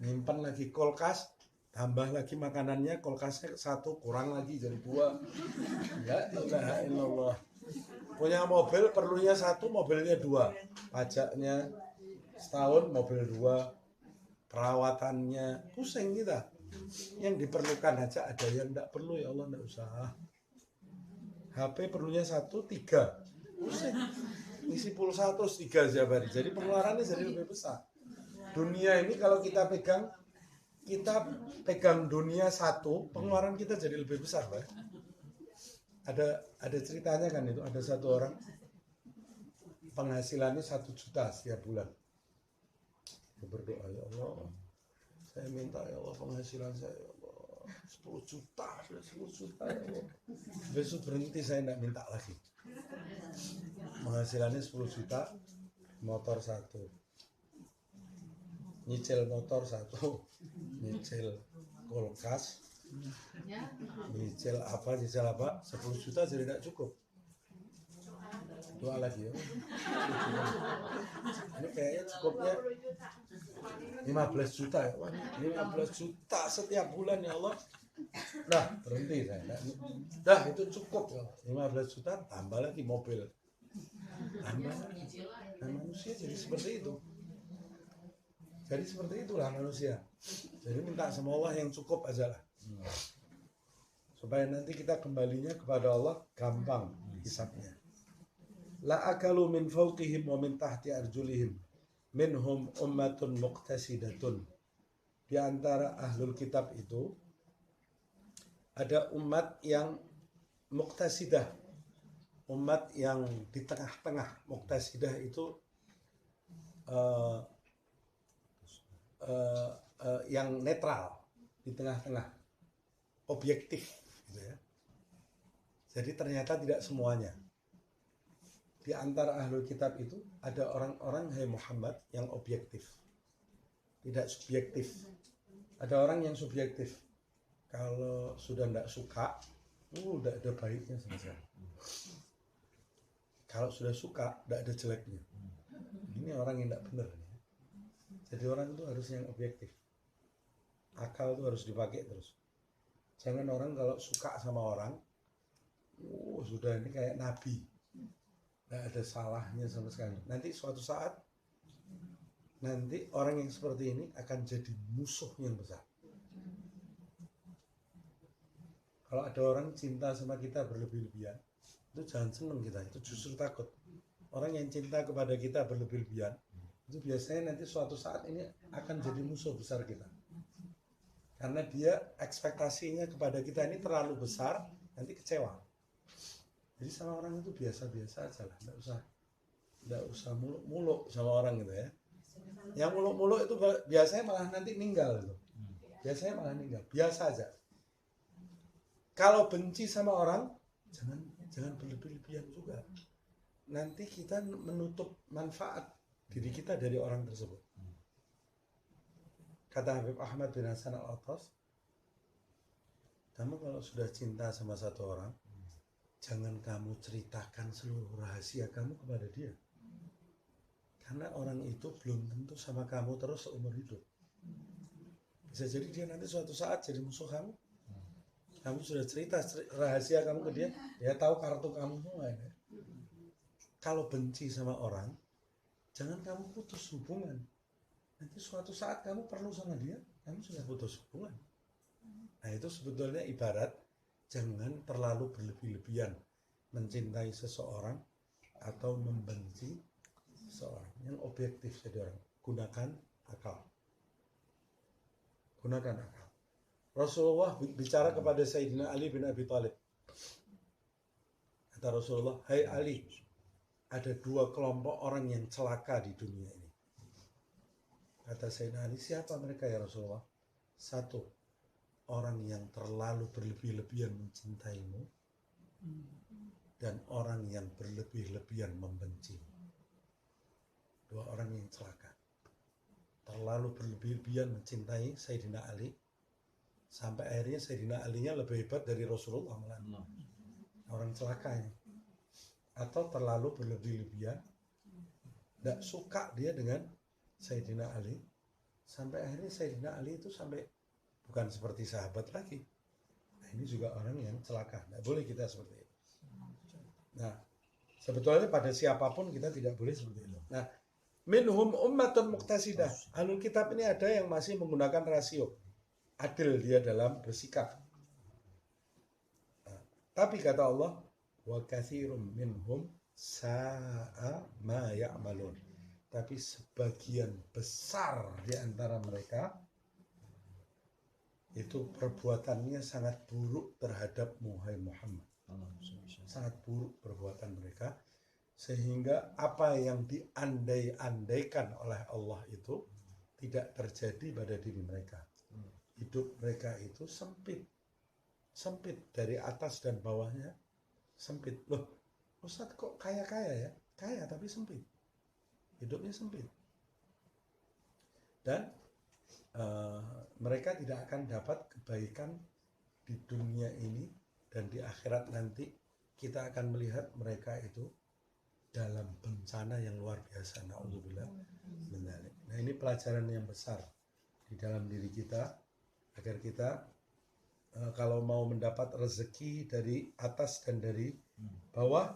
Nyimpan lagi kulkas, tambah lagi makanannya, kulkasnya 1 kurang lagi jadi 2. Ya ilaha illallah. Punya mobil perlunya 1, mobilnya 2. Pajaknya setahun, mobil 2. Perawatannya pusing kita. Yang diperlukan aja ada, yang tidak perlu ya Allah tidak usah. HP perlunya 1, 3. Pusing. Isi pulsa terus 3 setiap hari. Jadi pengeluarannya jadi lebih besar. Dunia ini kalau kita pegang dunia 1, pengeluaran kita jadi lebih besar, Pak. Ada ceritanya kan itu, ada satu orang penghasilannya 1 juta setiap bulan. Dia berdoa, ya Allah, saya minta ya Allah penghasilan saya ya Allah 10 juta, sudah 10 juta ya Allah. Besok berhenti, saya tidak minta lagi. Penghasilannya 10 juta, motor 1, nyicil motor 1, nyicil kulkas, nyicil apa, 10 juta jadi tidak cukup. Doa lagi ya. Ini kayaknya cukupnya 15 juta ya. Wah, 15 juta setiap bulan ya Allah. Nah, berhenti saya. Dah, itu cukup ya. 15 juta tambah lagi mobil. Tambah lagi. Nah, manusia jadi seperti itu. Jadi seperti itulah manusia. Jadi minta sama Allah yang cukup aja lah. Supaya nanti kita kembalinya kepada Allah gampang hisabnya. La akalu min fawqihim wa min tahti arjulihim minhum ummatun muqtasidatun. Di antara ahlul kitab itu ada umat yang muqtasidah, umat yang di tengah-tengah. Muqtasidah itu yang netral, di tengah-tengah, objektif gitu ya. Jadi ternyata tidak semuanya. Di antara ahlul kitab itu ada orang-orang, hai Muhammad, yang objektif, tidak subjektif. Ada orang yang subjektif. Kalau sudah tidak suka, udah ada baiknya sama sekali. Kalau sudah suka, tidak ada jeleknya. Ini orang yang tidak benar. Jadi orang itu harus yang objektif. Akal itu harus dipakai terus. Jangan orang kalau suka sama orang, sudah ini kayak nabi. Tidak ada salahnya sama sekali. Nanti suatu saat, nanti orang yang seperti ini akan jadi musuh yang besar. Kalau ada orang cinta sama kita berlebih-lebihan, itu jangan senang kita, itu justru takut. Orang yang cinta kepada kita berlebih-lebihan, itu biasanya nanti suatu saat ini akan jadi musuh besar kita. Karena dia ekspektasinya kepada kita ini terlalu besar, nanti kecewa. Jadi sama orang itu biasa-biasa aja lah, tidak usah muluk-muluk sama orang gitu ya. Yang muluk-muluk itu biasanya malah nanti ninggal itu. Biasanya malah ninggal, biasa aja. Kalau benci sama orang, jangan berlebih-lebihan juga. Nanti kita menutup manfaat diri kita dari orang tersebut. Kata Habib Ahmad bin Hasan Al-Attas, kamu kalau sudah cinta sama satu orang, jangan kamu ceritakan seluruh rahasia kamu kepada dia. Karena orang itu belum tentu sama kamu terus seumur hidup. Bisa jadi dia nanti suatu saat jadi musuh kamu. Kamu sudah cerita rahasia kamu ke dia, dia tahu kartu kamu semua ya. Kalau benci sama orang, jangan kamu putus hubungan. Nanti suatu saat kamu perlu sama dia, kamu sudah putus hubungan. Nah itu sebetulnya ibarat jangan terlalu berlebih-lebihan mencintai seseorang atau membenci seseorang, yang objektif jadi orang. Gunakan akal. Gunakan akal. Rasulullah bicara kepada Sayyidina Ali bin Abi Thalib. Kata Rasulullah, hai Ali, ada 2 kelompok orang yang celaka di dunia ini. Kata Sayyidina Ali, siapa mereka ya Rasulullah? 1, orang yang terlalu berlebih-lebihan mencintaimu, dan orang yang berlebih-lebihan membenci. 2 orang yang celaka. Terlalu berlebih-lebihan mencintai Sayyidina Ali, sampai akhirnya Sayyidina Ali-nya lebih hebat dari Rasulullah malah. Orang celaka ini. Atau terlalu berlebih-lebihan, tidak suka dia dengan Sayyidina Ali, sampai akhirnya Sayyidina Ali itu sampai bukan seperti sahabat lagi. Nah, ini juga orang yang celaka. Tidak boleh kita seperti itu. Nah, sebetulnya pada siapapun kita tidak boleh seperti itu. Nah, minhum ummatun muqtasidah. Ahlul kitab ini ada yang masih menggunakan rasio. Adil dia dalam bersikap. Nah, tapi kata Allah, wa katsirum minhum sa'a ma ya'malun. Tapi sebagian besar di antara mereka itu perbuatannya sangat buruk terhadap Muhammad. Sangat buruk perbuatan mereka, sehingga apa yang diandai-andaikan oleh Allah itu tidak terjadi pada diri mereka. Hidup mereka itu sempit dari atas dan bawahnya sempit. Loh, Ustadz kok kaya-kaya ya? Kaya tapi sempit. Hidupnya sempit. Dan mereka tidak akan dapat kebaikan di dunia ini, dan di akhirat nanti kita akan melihat mereka itu dalam bencana yang luar biasa. Na'udzubillah min dzalik. Nah, ini pelajaran yang besar di dalam diri kita, agar kita kalau mau mendapat rezeki dari atas dan dari bawah,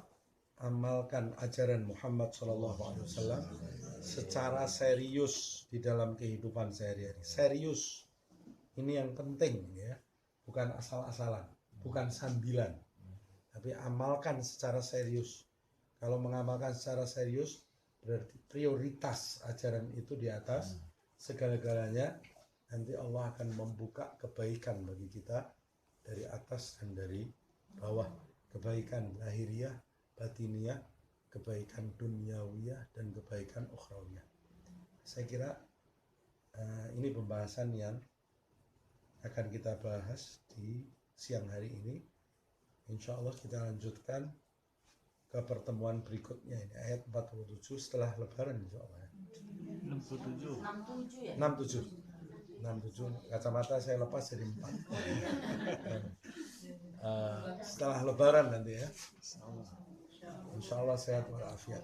amalkan ajaran Muhammad SAW secara serius di dalam kehidupan sehari-hari. Serius. Ini yang penting ya. Bukan asal-asalan, bukan sambilan. Tapi amalkan secara serius. Kalau mengamalkan secara serius, berarti prioritas ajaran itu di atas segala-galanya. Nanti Allah akan membuka kebaikan bagi kita dari atas dan dari bawah. Kebaikan lahiriah, batiniyah, kebaikan dunyawiyah, dan kebaikan ukhrawiyah. Saya kira ini pembahasan yang akan kita bahas di siang hari ini. Insya Allah kita lanjutkan ke pertemuan berikutnya, ini ayat 47 setelah lebaran insya Allah. 67 kacamata saya lepas jadi 4. Setelah lebaran nanti ya, insya Allah sehat walafiat.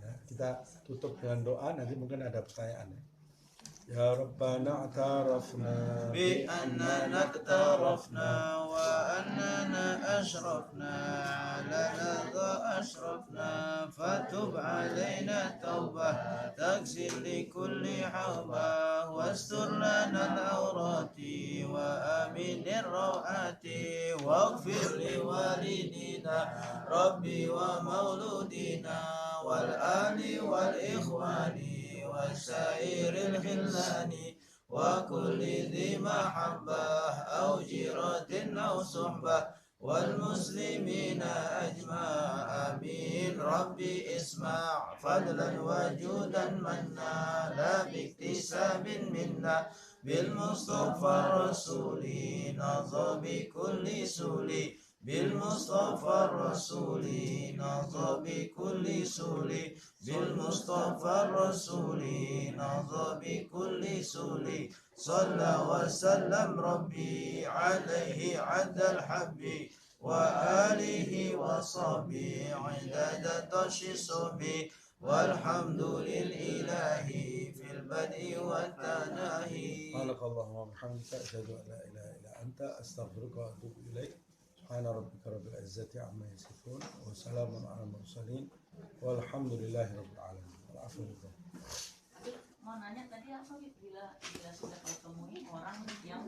Ya, kita tutup dengan doa, nanti mungkin ada pertanyaan ya. Ya Rabbana a'tarafna bi annana a'tarafna wa annana ashrafna lana ashrafna fatub alaina tawbah taghsil li kulli hawbah wastur lana al-awrati wa aminir rawati waghfir li walidina rabbi wa mauludina wal ali wal ikhwani وسائر الخلان وكل ذي محبة أو جيرة أو صحبة والمسلمين أجمع آمين ربي اسمع فضلا وجودا منا لا باكتساب منا بالمصطفى الرسول نظى بكل سولي بالمصطفى الرسول نظى بكل سولي بالمصطفى الرسول نظى بكل سولي صلى وسلم ربي عليه عد الحب وآله وصحبه عدد تشصبه والحمد لله في البدء والتناهي سبحانك اللهم وبحمدك أشهد أن لا إله إلا أنت أستغفرك وأتوب إليك سبحان ربك رب العزة عما يصفون وسلام على المرسلين والحمد لله رب العالمين. والعفو لله. Mau nanya tadi apa bila sudah ketemu orang yang